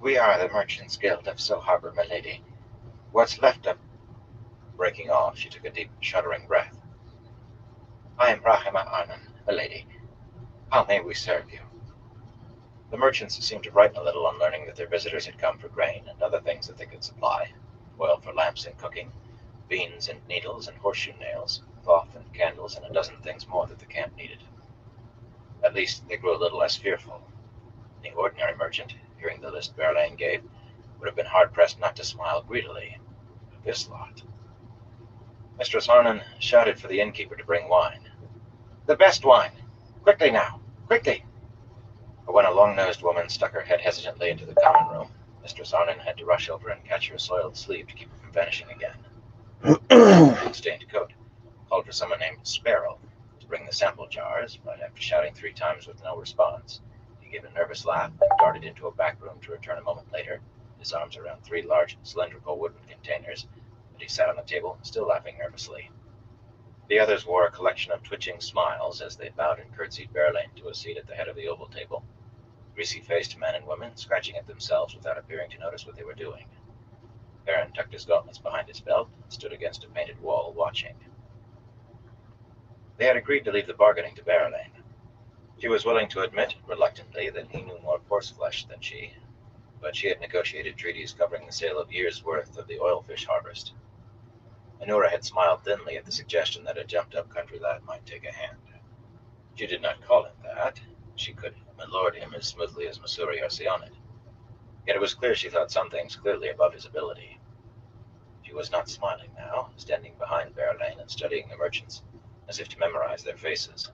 "We are the Merchants' Guild of So Harbor, milady. What's left of—" Breaking off, she took a deep, shuddering breath. "I am Rahima Arnon, milady. How may we serve you?" The merchants seemed to brighten a little on learning that their visitors had come for grain and other things that they could supply, oil for lamps and cooking, beans and needles and horseshoe nails, cloth and candles, and a dozen things more that the camp needed. At least they grew a little less fearful. The ordinary merchant, hearing the list Berlin gave, would have been hard-pressed not to smile greedily. But this lot. Mistress Arnon shouted for the innkeeper to bring wine. "The best wine! Quickly now! Quickly!" But when a long-nosed woman stuck her head hesitantly into the common room, Mistress Arnon had to rush over and catch her soiled sleeve to keep her from vanishing again. The stained coat called for someone named Sparrow to bring the sample jars, but after shouting 3 times with no response, he gave a nervous laugh and darted into a back room to return a moment later, his arms around 3 large cylindrical wooden containers, and he sat on the table, still laughing nervously. The others wore a collection of twitching smiles as they bowed and curtsied Berlin to a seat at the head of the oval table, greasy-faced men and women scratching at themselves without appearing to notice what they were doing. Baron tucked his gauntlets behind his belt and stood against a painted wall, watching. They had agreed to leave the bargaining to Berlin. She was willing to admit, reluctantly, that he knew more horseflesh than she, but she had negotiated treaties covering the sale of years' worth of the oilfish harvest. Anura had smiled thinly at the suggestion that a jumped-up country lad might take a hand. She did not call him that. She could milord him as smoothly as Masuri or Sionid. Yet it was clear she thought some things clearly above his ability. She was not smiling now, standing behind Berlin and studying the merchants, as if to memorize their faces.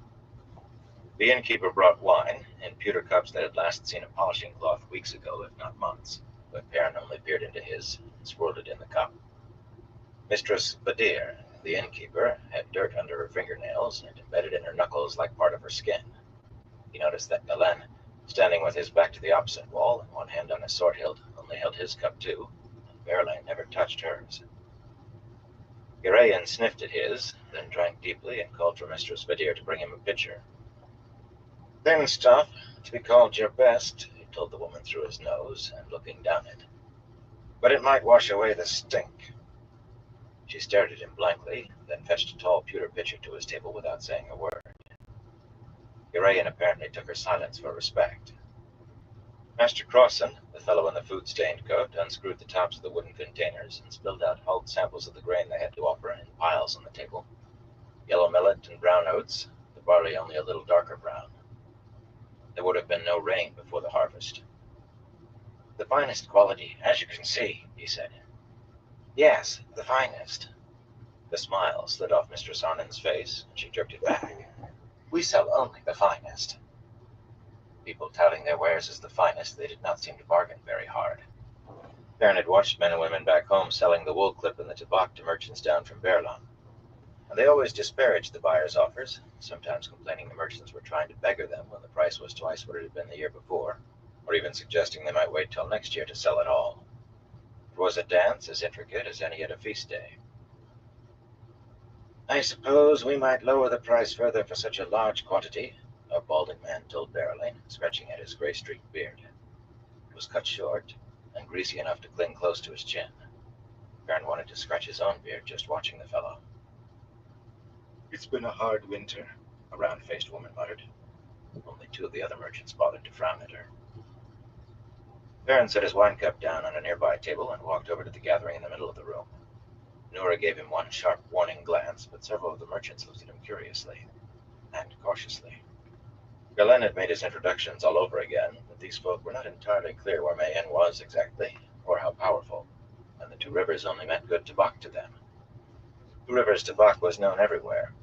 The innkeeper brought wine, in pewter cups that had last seen a polishing cloth weeks ago, if not months, but Perrin only peered into his and swirled it in the cup. Mistress Badir, the innkeeper, had dirt under her fingernails and embedded in her knuckles like part of her skin. He noticed that Galen, standing with his back to the opposite wall and one hand on his sword hilt, only held his cup too, and Berlin never touched hers. Urayan sniffed at his, then drank deeply and called for Mistress Badir to bring him a pitcher. "Thin stuff, to be called your best," he told the woman through his nose and looking down it. "But it might wash away the stink." She stared at him blankly, then fetched a tall pewter pitcher to his table without saying a word. Urayan apparently took her silence for respect. Master Crossan, the fellow in the food-stained coat, unscrewed the tops of the wooden containers and spilled out hulled samples of the grain they had to offer in piles on the table. Yellow millet and brown oats, the barley only a little darker brown. There would have been no rain before the harvest. "The finest quality, as you can see," he said. "Yes, the finest." The smile slid off Mistress Arnon's face, and she jerked it back. "We sell only the finest." People touting their wares as the finest, they did not seem to bargain very hard. Baron had watched men and women back home selling the wool clip and the tobacco to merchants down from Berlin, and they always disparaged the buyers' offers, sometimes complaining the merchants were trying to beggar them when the price was twice what it had been the year before, or even suggesting they might wait till next year to sell it all. It was a dance as intricate as any at a feast day. "I suppose we might lower the price further for such a large quantity," a balding man told Berlin, scratching at his gray-streaked beard. It was cut short, and greasy enough to cling close to his chin. Baron wanted to scratch his own beard just watching the fellow. "It's been a hard winter," a round-faced woman muttered. Only 2 of the other merchants bothered to frown at her. Baron set his wine cup down on a nearby table and walked over to the gathering in the middle of the room. Nora gave him one sharp warning glance, but several of the merchants looked at him curiously and cautiously. Galen had made his introductions all over again, but these folk were not entirely clear where Mayen was exactly, or how powerful, and the 2 Rivers only meant good tobacco to them. 2 Rivers tobacco was known everywhere.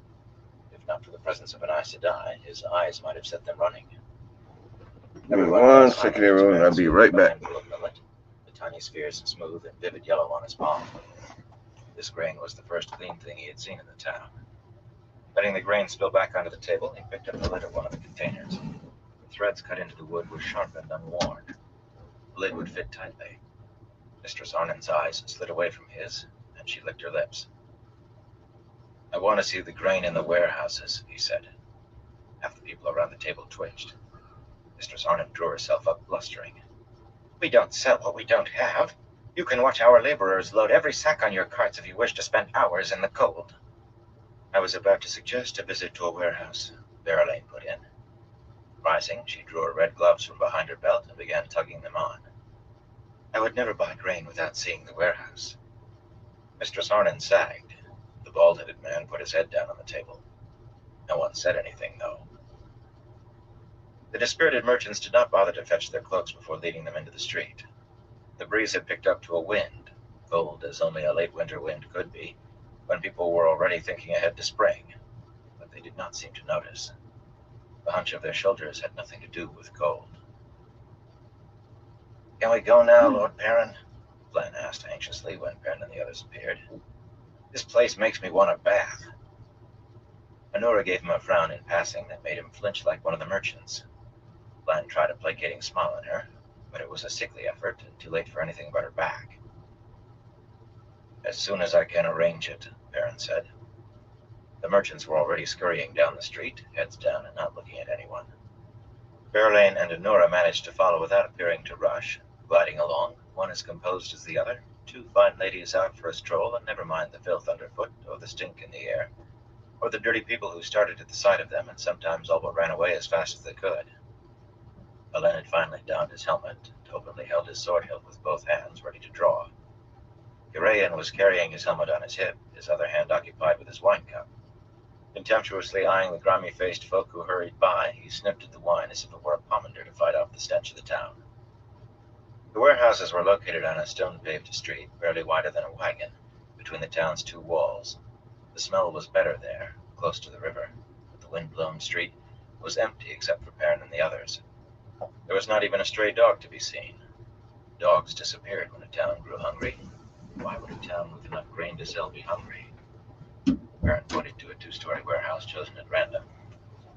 If not for the presence of an Aes Sedai, his eyes might have set them running. Give me 1 second, everyone. I'll be right back. The tiny spheres smooth and vivid yellow on his palm. This grain was the first clean thing he had seen in the town. Letting the grain spill back onto the table, he picked up the lid of one of the containers. The threads cut into the wood were sharp and unworn. The lid would fit tightly. Mistress Arnon's eyes slid away from his, and She licked her lips. "I want to see the grain in the warehouses," he said. Half the people around the table twitched. Mistress Arnhem drew herself up, blustering. "We don't sell what we don't have. You can watch our laborers load every sack on your carts if you wish to spend hours in the cold." "I was about to suggest a visit to a warehouse," Verlaine put in. Rising, she drew her red gloves from behind her belt and began tugging them on. "I would never buy grain without seeing the warehouse." Mistress Arnhem sagged. The bald-headed man put his head down on the table. No one said anything, though. The dispirited merchants did not bother to fetch their cloaks before leading them into the street. The breeze had picked up to a wind, cold as only a late winter wind could be, when people were already thinking ahead to spring, but they did not seem to notice. The hunch of their shoulders had nothing to do with cold. "Can we go now, Lord Perrin?" Flann asked anxiously when Perrin and the others appeared. "This place makes me want a bath." Honora gave him a frown in passing that made him flinch like one of the merchants. Flann tried a placating smile on her, but it was a sickly effort and too late for anything but her back. "As soon as I can arrange it," Perrin said. The merchants were already scurrying down the street, heads down and not looking at anyone. Verlaine and Honora managed to follow without appearing to rush, gliding along, one as composed as the other, two fine ladies out for a stroll and never mind the filth underfoot or the stink in the air, or the dirty people who started at the sight of them and sometimes all but ran away as fast as they could. Alain had finally donned his helmet and openly held his sword hilt with both hands, ready to draw. Urayan was carrying his helmet on his hip, his other hand occupied with his wine cup. Contemptuously eyeing the grimy-faced folk who hurried by, he sniffed at the wine as if it were a pomander to fight off the stench of the town. The warehouses were located on a stone-paved street, barely wider than a wagon, between the town's two walls. The smell was better there, close to the river, but the wind-blown street was empty except for Perrin and the others. There was not even a stray dog to be seen. Dogs disappeared when a town grew hungry. Why would a town with enough grain to sell be hungry? Perrin pointed to a two-story warehouse chosen at random.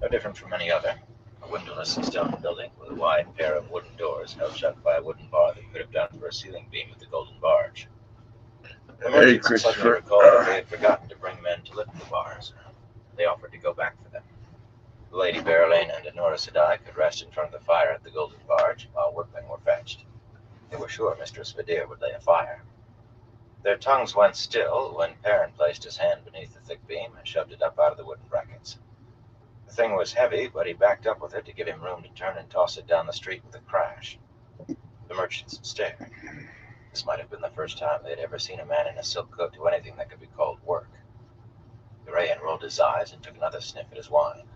No different from any other. A windowless stone building with a wide pair of wooden doors held shut by a wooden bar that could have done for a ceiling beam with the golden barge. The merchants suddenly recalled that they had forgotten to bring men to lift the bars. They offered to go back for them. Lady Verlaine and Honora Sedai could rest in front of the fire at the golden barge while workmen were fetched. They were sure Mistress Vidir would lay a fire. Their tongues went still when Perrin placed his hand beneath the thick beam and shoved it up out of the wooden brackets. The thing was heavy, but he backed up with it to give him room to turn and toss it down the street with a crash. The merchants stared. This might have been the first time they had ever seen a man in a silk coat do anything that could be called work. Urayan rolled his eyes and took another sniff at his wine.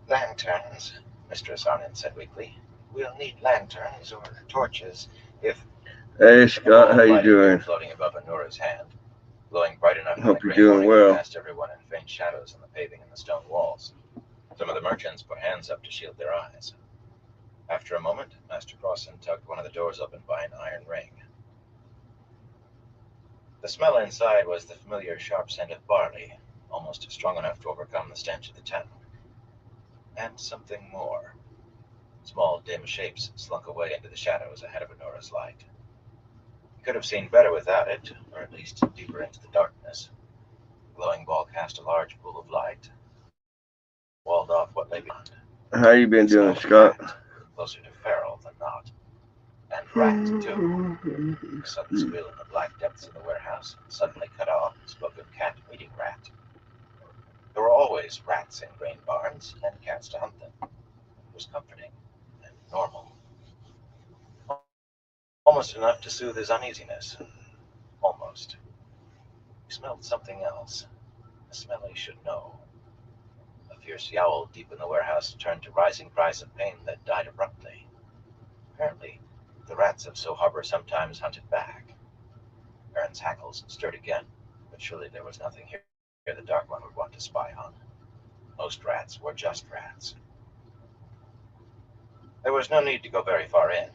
"Lanterns," Mistress Arnhem said weakly. "We'll need lanterns or torches if..." Hey Scott, how you doing? Floating above Honora's hand, glowing bright enough Hope you're doing well. Past everyone in faint shadows on the paving and the stone walls. Some of the merchants put hands up to shield their eyes. After a moment, Master Crossan tugged one of the doors open by an iron ring. The smell inside was the familiar sharp scent of barley, almost strong enough to overcome the stench of the town. And something more. Small, dim shapes slunk away into the shadows ahead of Honora's light. He could have seen better without it, or at least deeper into the darkness. The glowing ball cast a large pool of light, walled off what lay beyond. How you been doing, Scott? Rat, closer to feral than not. And rat, too. A sudden squeal in the black depths of the warehouse, suddenly cut off, spoke of cat meeting rat. There were always rats in grain barns, and cats to hunt them. It was comforting and normal. Almost enough to soothe his uneasiness. Almost. He smelled something else. A smell he should know. A fierce yowl deep in the warehouse turned to rising cries of pain that died abruptly. Apparently, the rats of So Harbor sometimes hunted back. Perrin's hackles stirred again, but surely there was nothing here the Dark One would want to spy on. Most rats were just rats. There was no need to go very far in.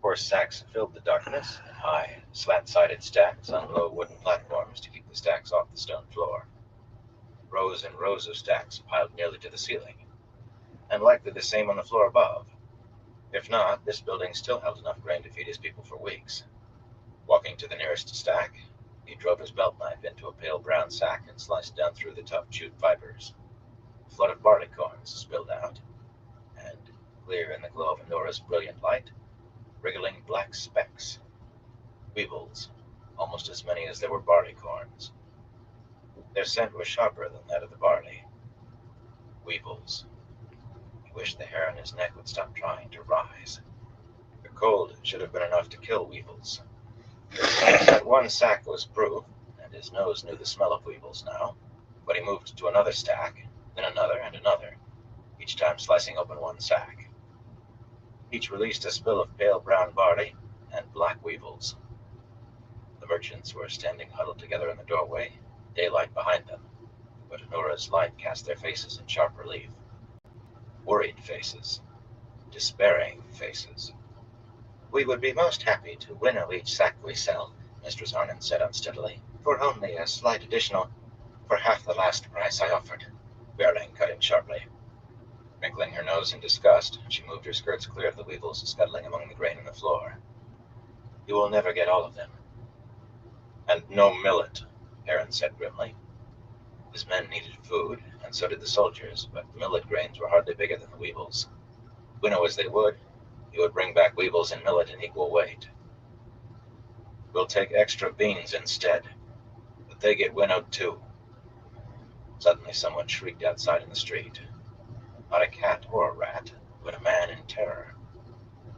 Horse sacks filled the darkness, and high, slat-sided stacks on low wooden platforms to keep the stacks off the stone floor. Rows and rows of stacks piled nearly to the ceiling, and likely the same on the floor above. If not, this building still held enough grain to feed his people for weeks. Walking to the nearest stack, he He drove his belt knife into a pale brown sack and sliced down through the tough chewed fibers. A flood of barley corns spilled out, and, clear in the glow of Nora's brilliant light, wriggling black specks. Weevils, almost as many as there were barley corns. Their scent was sharper than that of the barley. Weevils. He wished the hair on his neck would stop trying to rise. The cold should have been enough to kill weevils. That one sack was proof, and his nose knew the smell of weevils now, but he moved to another stack, then another and another, each time slicing open one sack. Each released a spill of pale brown barley and black weevils. The merchants were standing huddled together in the doorway, daylight behind them, but Nora's light cast their faces in sharp relief. Worried faces. Despairing faces. "We would be most happy to winnow each sack we sell," Mistress Arnon said unsteadily, "for only a slight additional, for half the last price I offered." Berling cut in sharply. Wrinkling her nose in disgust, she moved her skirts clear of the weevils scuttling among the grain on the floor. "You will never get all of them." "And no millet," Aaron said grimly. His men needed food, and so did the soldiers, but millet grains were hardly bigger than the weevils. Winnow as they would, he would bring back weevils and millet in equal weight. "We'll take extra beans instead, but they get winnowed too." Suddenly someone shrieked outside in the street. Not a cat or a rat, but a man in terror.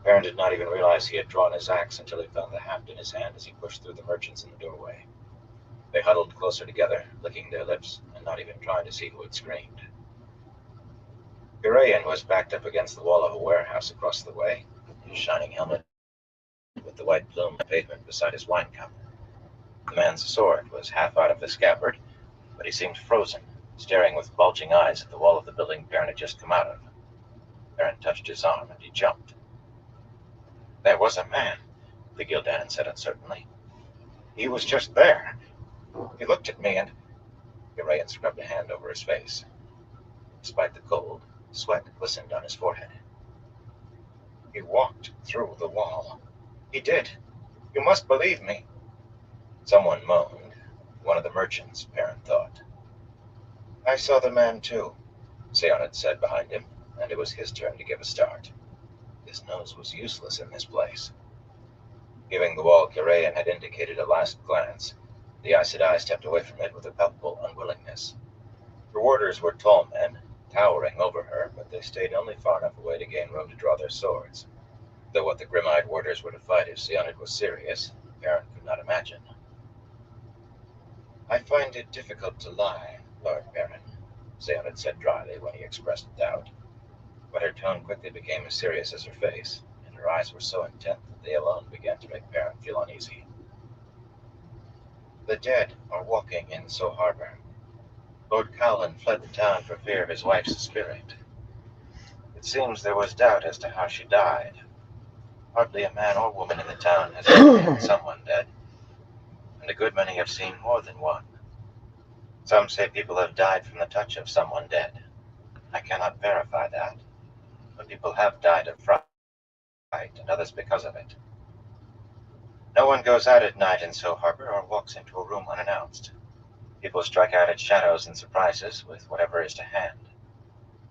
Perrin did not even realize he had drawn his axe until he found the haft in his hand as he pushed through the merchants in the doorway. They huddled closer together, licking their lips and not even trying to see who had screamed. Urayan was backed up against the wall of a warehouse across the way, his shining helmet with the white plume on the pavement beside his wine cup. The man's sword was half out of the scabbard, but he seemed frozen, staring with bulging eyes at the wall of the building Perrin had just come out of. Perrin touched his arm, and he jumped. "There was a man," the Gildan said uncertainly. "He was just there. He looked at me and—" Urayan scrubbed a hand over his face. Despite the cold, sweat glistened on his forehead. "He walked through the wall. He did. You must believe me." Someone moaned. One of the merchants, Perrin thought. "I saw the man too," Seonad said behind him, and it was his turn to give a start. His nose was useless in this place. Giving the wall Urayan had indicated a last glance, the Aes Sedai stepped away from it with a palpable unwillingness. Her warders were tall men, towering over her, but they stayed only far enough away to gain room to draw their swords. Though what the grim-eyed warders were to fight if Seonad was serious, Perrin could not imagine. "I find it difficult to lie, Lord Perrin," Seonad said dryly when he expressed doubt. But her tone quickly became as serious as her face, and her eyes were so intent that they alone began to make Perrin feel uneasy. "The dead are walking in So Harbor. Lord Cowlin fled the town for fear of his wife's spirit. It seems there was doubt as to how she died. Hardly a man or woman in the town has ever seen someone dead, and a good many have seen more than one. Some say people have died from the touch of someone dead. I cannot verify that, but people have died of fright, and others because of it. No one goes out at night in So Harbor or walks into a room unannounced. People strike out at shadows and surprises with whatever is to hand,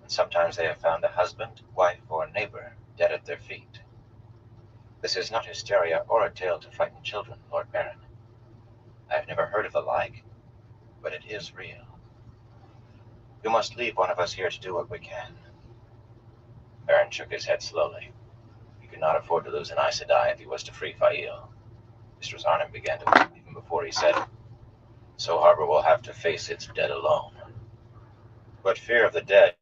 and sometimes they have found a husband, wife, or neighbor dead at their feet. This is not hysteria or a tale to frighten children, Lord Baron. I have never heard of the like, but it is real. You must leave one of us here to do what we can." Baron shook his head slowly. He could not afford to lose an Aes Sedai if he was to free Fail. Mistress Arnhem began to weep even before he said, "So Harbor will have to face its dead alone." But fear of the dead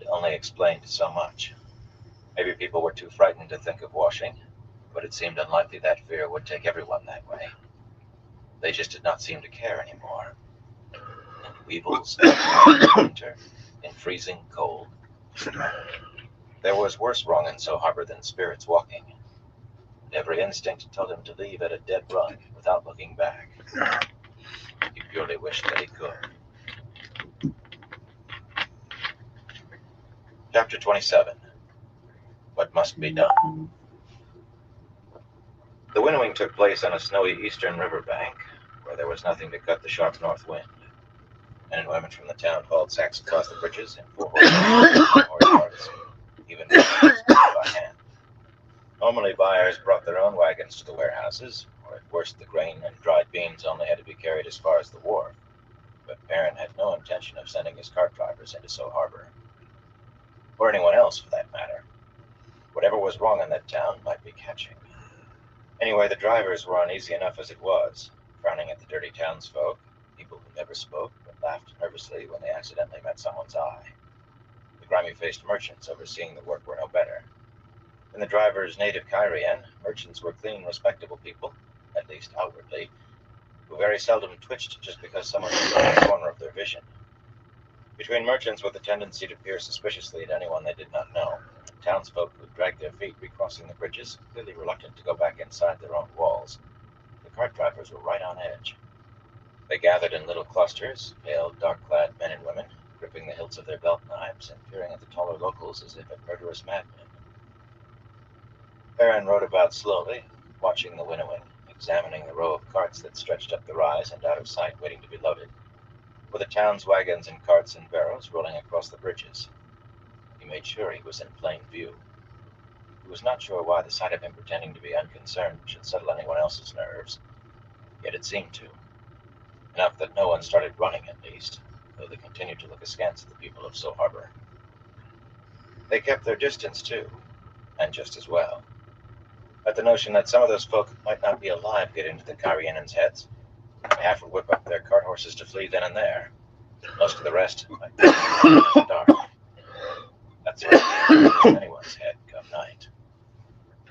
only explained so much. Maybe people were too frightened to think of washing, but it seemed unlikely that fear would take everyone that way. They just did not seem to care anymore. And weevils in winter, in freezing cold. There was worse wrong in So Harbor than spirits walking. And every instinct told him to leave at a dead run without looking back. He purely wished that he could. Chapter 27. What Must Be Done. The winnowing took place on a snowy eastern riverbank, where there was nothing to cut the sharp north wind. Men and women from the town hauled sacks across the bridges in 4-horse carts, even by hand. Normally, buyers brought their own wagons to the warehouses, or at worst the grain and dried beans only had to be carried as far as the wharf. But Perrin had no intention of sending his cart drivers into So Harbor. Or anyone else, for that matter. Whatever was wrong in that town might be catching. Anyway, the drivers were uneasy enough as it was, frowning at the dirty townsfolk, people who never spoke but laughed nervously when they accidentally met someone's eye. The grimy-faced merchants overseeing the work were no better. In the driver's native Kyrian, merchants were clean, respectable people, at least outwardly, who very seldom twitched just because someone was in the corner of their vision. Between merchants with a tendency to peer suspiciously at anyone they did not know, townsfolk who dragged their feet recrossing the bridges, clearly reluctant to go back inside their own walls, the cart drivers were right on edge. They gathered in little clusters, pale, dark-clad men and women, gripping the hilts of their belt knives and peering at the taller locals as if at murderous madmen. Perrin rode about slowly, watching the winnowing, examining the row of carts that stretched up the rise and out of sight waiting to be loaded, with the town's wagons and carts and barrows rolling across the bridges. He made sure he was in plain view. He was not sure why the sight of him pretending to be unconcerned should settle anyone else's nerves, yet it seemed to. Enough that no one started running, at least, though they continued to look askance at the people of So Harbor. They kept their distance, too, and just as well. At the notion that some of those folk might not be alive get into the Kyrianans' heads, half would whip up their cart horses to flee then and there. Most of the rest might be in the dark. That's what in anyone's head come night.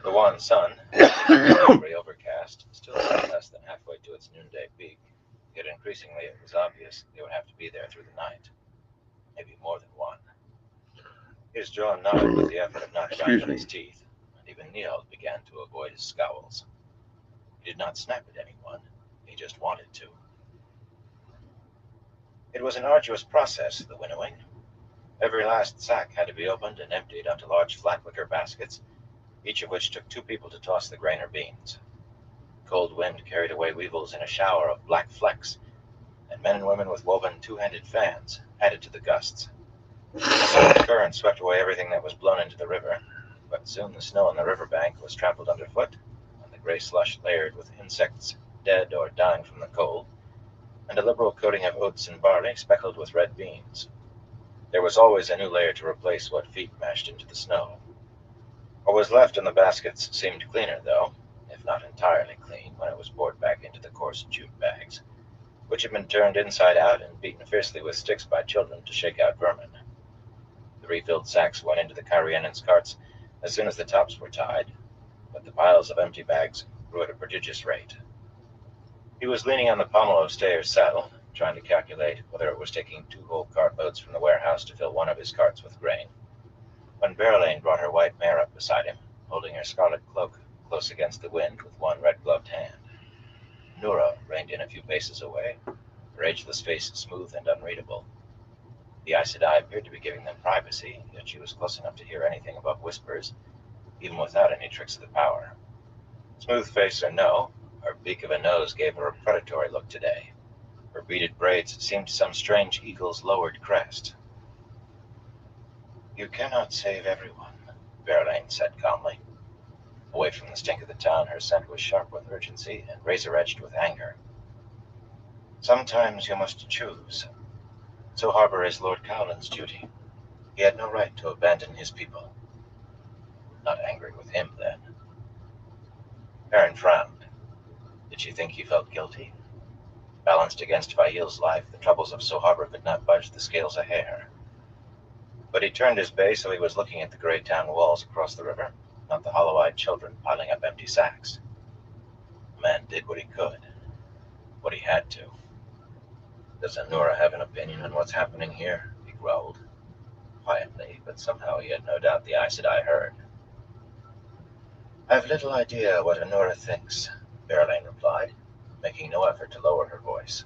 The one sun, very overcast, still less than halfway to its noonday peak, yet increasingly it was obvious they would have to be there through the night. Maybe more than one. His jaw knotted with the effort of not grinding his teeth, and even Neil began to avoid his scowls. He did not snap at anyone, he just wanted to. It was an arduous process, the winnowing. Every last sack had to be opened and emptied onto large flat wicker baskets, each of which took 2 people to toss the grain or beans. Cold wind carried away weevils in a shower of black flecks, and men and women with woven 2-handed fans added to the gusts. The current swept away everything that was blown into the river, but soon the snow on the riverbank was trampled underfoot, and the gray slush layered with insects dead or dying from the cold, and a liberal coating of oats and barley speckled with red beans. There was always a new layer to replace what feet mashed into the snow. What was left in the baskets seemed cleaner, though, if not entirely clean, when it was poured back into the coarse jute bags, which had been turned inside out and beaten fiercely with sticks by children to shake out vermin. The refilled sacks went into the Kyrianans' carts as soon as the tops were tied, but the piles of empty bags grew at a prodigious rate. He was leaning on the pommel of Stayer's saddle, trying to calculate whether it was taking 2 whole cartloads from the warehouse to fill one of his carts with grain, when Berylane brought her white mare up beside him, holding her scarlet cloak close against the wind with one red-gloved hand. Nura reined in a few paces away, her ageless face smooth and unreadable. The Aes Sedai appeared to be giving them privacy, yet she was close enough to hear anything above whispers, even without any tricks of the power. Smooth face or no, her beak of a nose gave her a predatory look today. Her beaded braids seemed some strange eagle's lowered crest. "You cannot save everyone," Berylane said calmly. Away from the stink of the town, her scent was sharp with urgency and razor-edged with anger. "Sometimes you must choose. So Harbor is Lord Cowland's duty. He had no right to abandon his people." Not angry with him, then. Perrin frowned. Did she think he felt guilty? Balanced against Vail's life, the troubles of So Harbor could not budge the scales a hair. But he turned his bay so he was looking at the gray town walls across the river, not the hollow-eyed children piling up empty sacks. The man did what he could, what he had to. "Does Anura have an opinion on what's happening here?" he growled. Quietly, but somehow he had no doubt the Aes Sedai heard. "I've little idea what Anura thinks," Berylane replied, making no effort to lower her voice.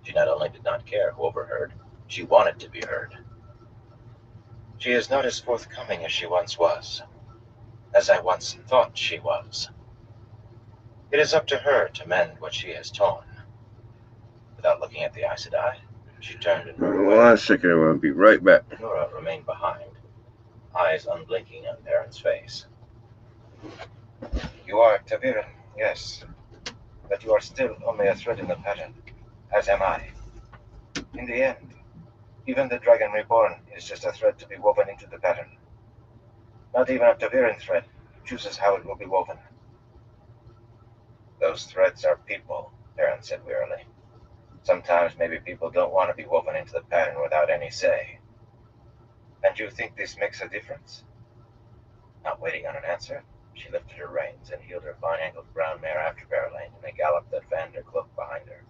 She not only did not care who overheard, she wanted to be heard. "She is not as forthcoming as she once was, as I once thought she was. It is up to her to mend what she has torn. Without looking at the Aes Sedai, she turned and rode away. 1 second, I'll be right back. Nora remained behind, eyes unblinking on Perrin's face. You are Taviran, yes. But you are still only a thread in the pattern, as am I. In the end, even the Dragon Reborn is just a thread to be woven into the pattern. Not even a Taviran thread chooses how it will be woven. Those threads are people, Perrin said wearily. Sometimes maybe people don't want to be woven into the pattern without any say. And you think this makes a difference? Not waiting on an answer, she lifted her reins and heeled her fine-ankled brown mare after Berelaine in a gallop that fanned her cloak behind her.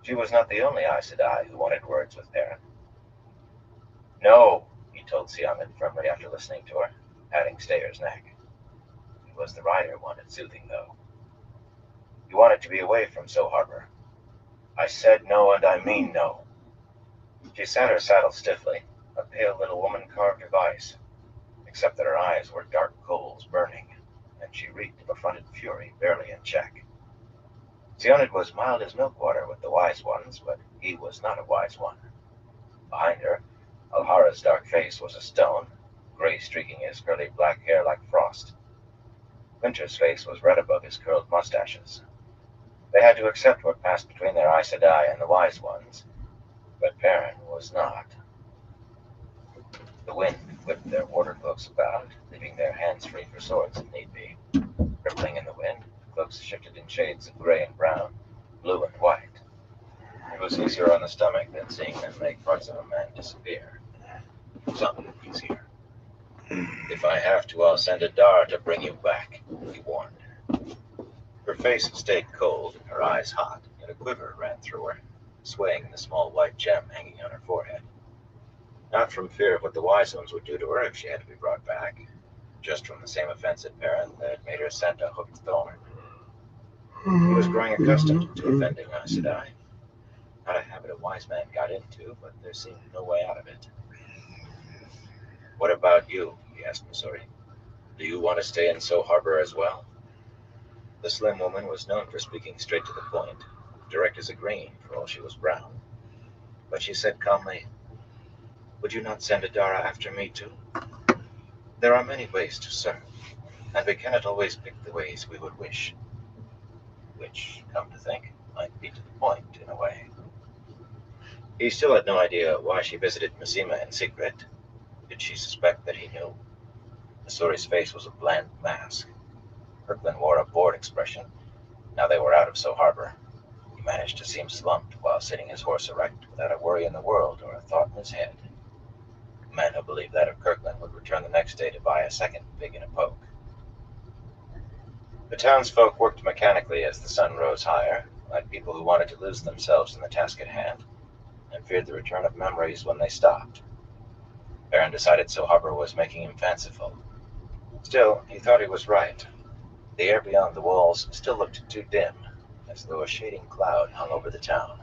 She was not the only Aes Sedai who wanted words with Perrin. No, he told Siamid firmly after listening to her, patting Stayer's neck. It was the rider who wanted soothing, though. He wanted to be away from So Harbor. I said no, and I mean no. She sat her saddle stiffly, a pale little woman carved of ice, except that her eyes were dark coals burning, and she reeked of affronted fury barely in check. Sioned was mild as milk water with the wise ones, but he was not a wise one. Behind her, Alhara's dark face was a stone, gray streaking his curly black hair like frost. Winter's face was red above his curled mustaches. They had to accept what passed between their Aes Sedai and the wise ones, but Perrin was not. The wind whipped their water cloaks about, leaving their hands free for swords if need be. Rippling in the wind, cloaks shifted in shades of gray and brown, blue and white. It was easier on the stomach than seeing them make parts of a man disappear. Something easier. If I have to, I'll send a Dar to bring you back, he warned. Her face stayed cold, her eyes hot, and a quiver ran through her, swaying the small white gem hanging on her forehead. Not from fear of what the Wise Ones would do to her if she had to be brought back, just from the same offense at Perrin that made her scent a hooked thorn. He was growing accustomed to offending Aes Sedai. Not a habit a wise man got into, but there seemed no way out of it. What about you? He asked Missouri. Do you want to stay in So Harbor as well? The slim woman was known for speaking straight to the point, direct as a grain for all she was brown. But she said calmly, would you not send a Dara after me too? There are many ways to serve, and we cannot always pick the ways we would wish. Which, come to think, might be to the point in a way. He still had no idea why she visited Messima in secret. Did she suspect that he knew? Missouri's face was a bland mask. Kirkland wore a bored expression. Now they were out of So Harbor. He managed to seem slumped while sitting his horse erect without a worry in the world or a thought in his head. Men who believed that of Kirkland would return the next day to buy a second pig in a poke. The townsfolk worked mechanically as the sun rose higher, like people who wanted to lose themselves in the task at hand, and feared the return of memories when they stopped. Perrin decided So Harbor was making him fanciful. Still, he thought he was right. The air beyond the walls still looked too dim, as though a shading cloud hung over the town.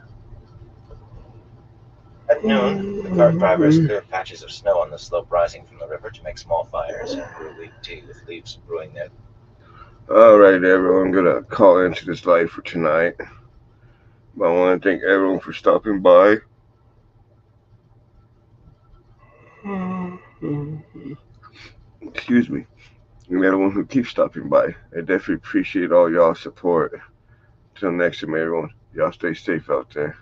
At noon, the cart drivers cleared patches of snow on the slope rising from the river to make small fires and brew weak tea with leaves brewing their... All right, everyone, I'm going to call into this live for tonight. But I want to thank everyone for stopping by. Excuse me. And everyone who keeps stopping by. I definitely appreciate all y'all's support. Till next time, everyone. Y'all stay safe out there.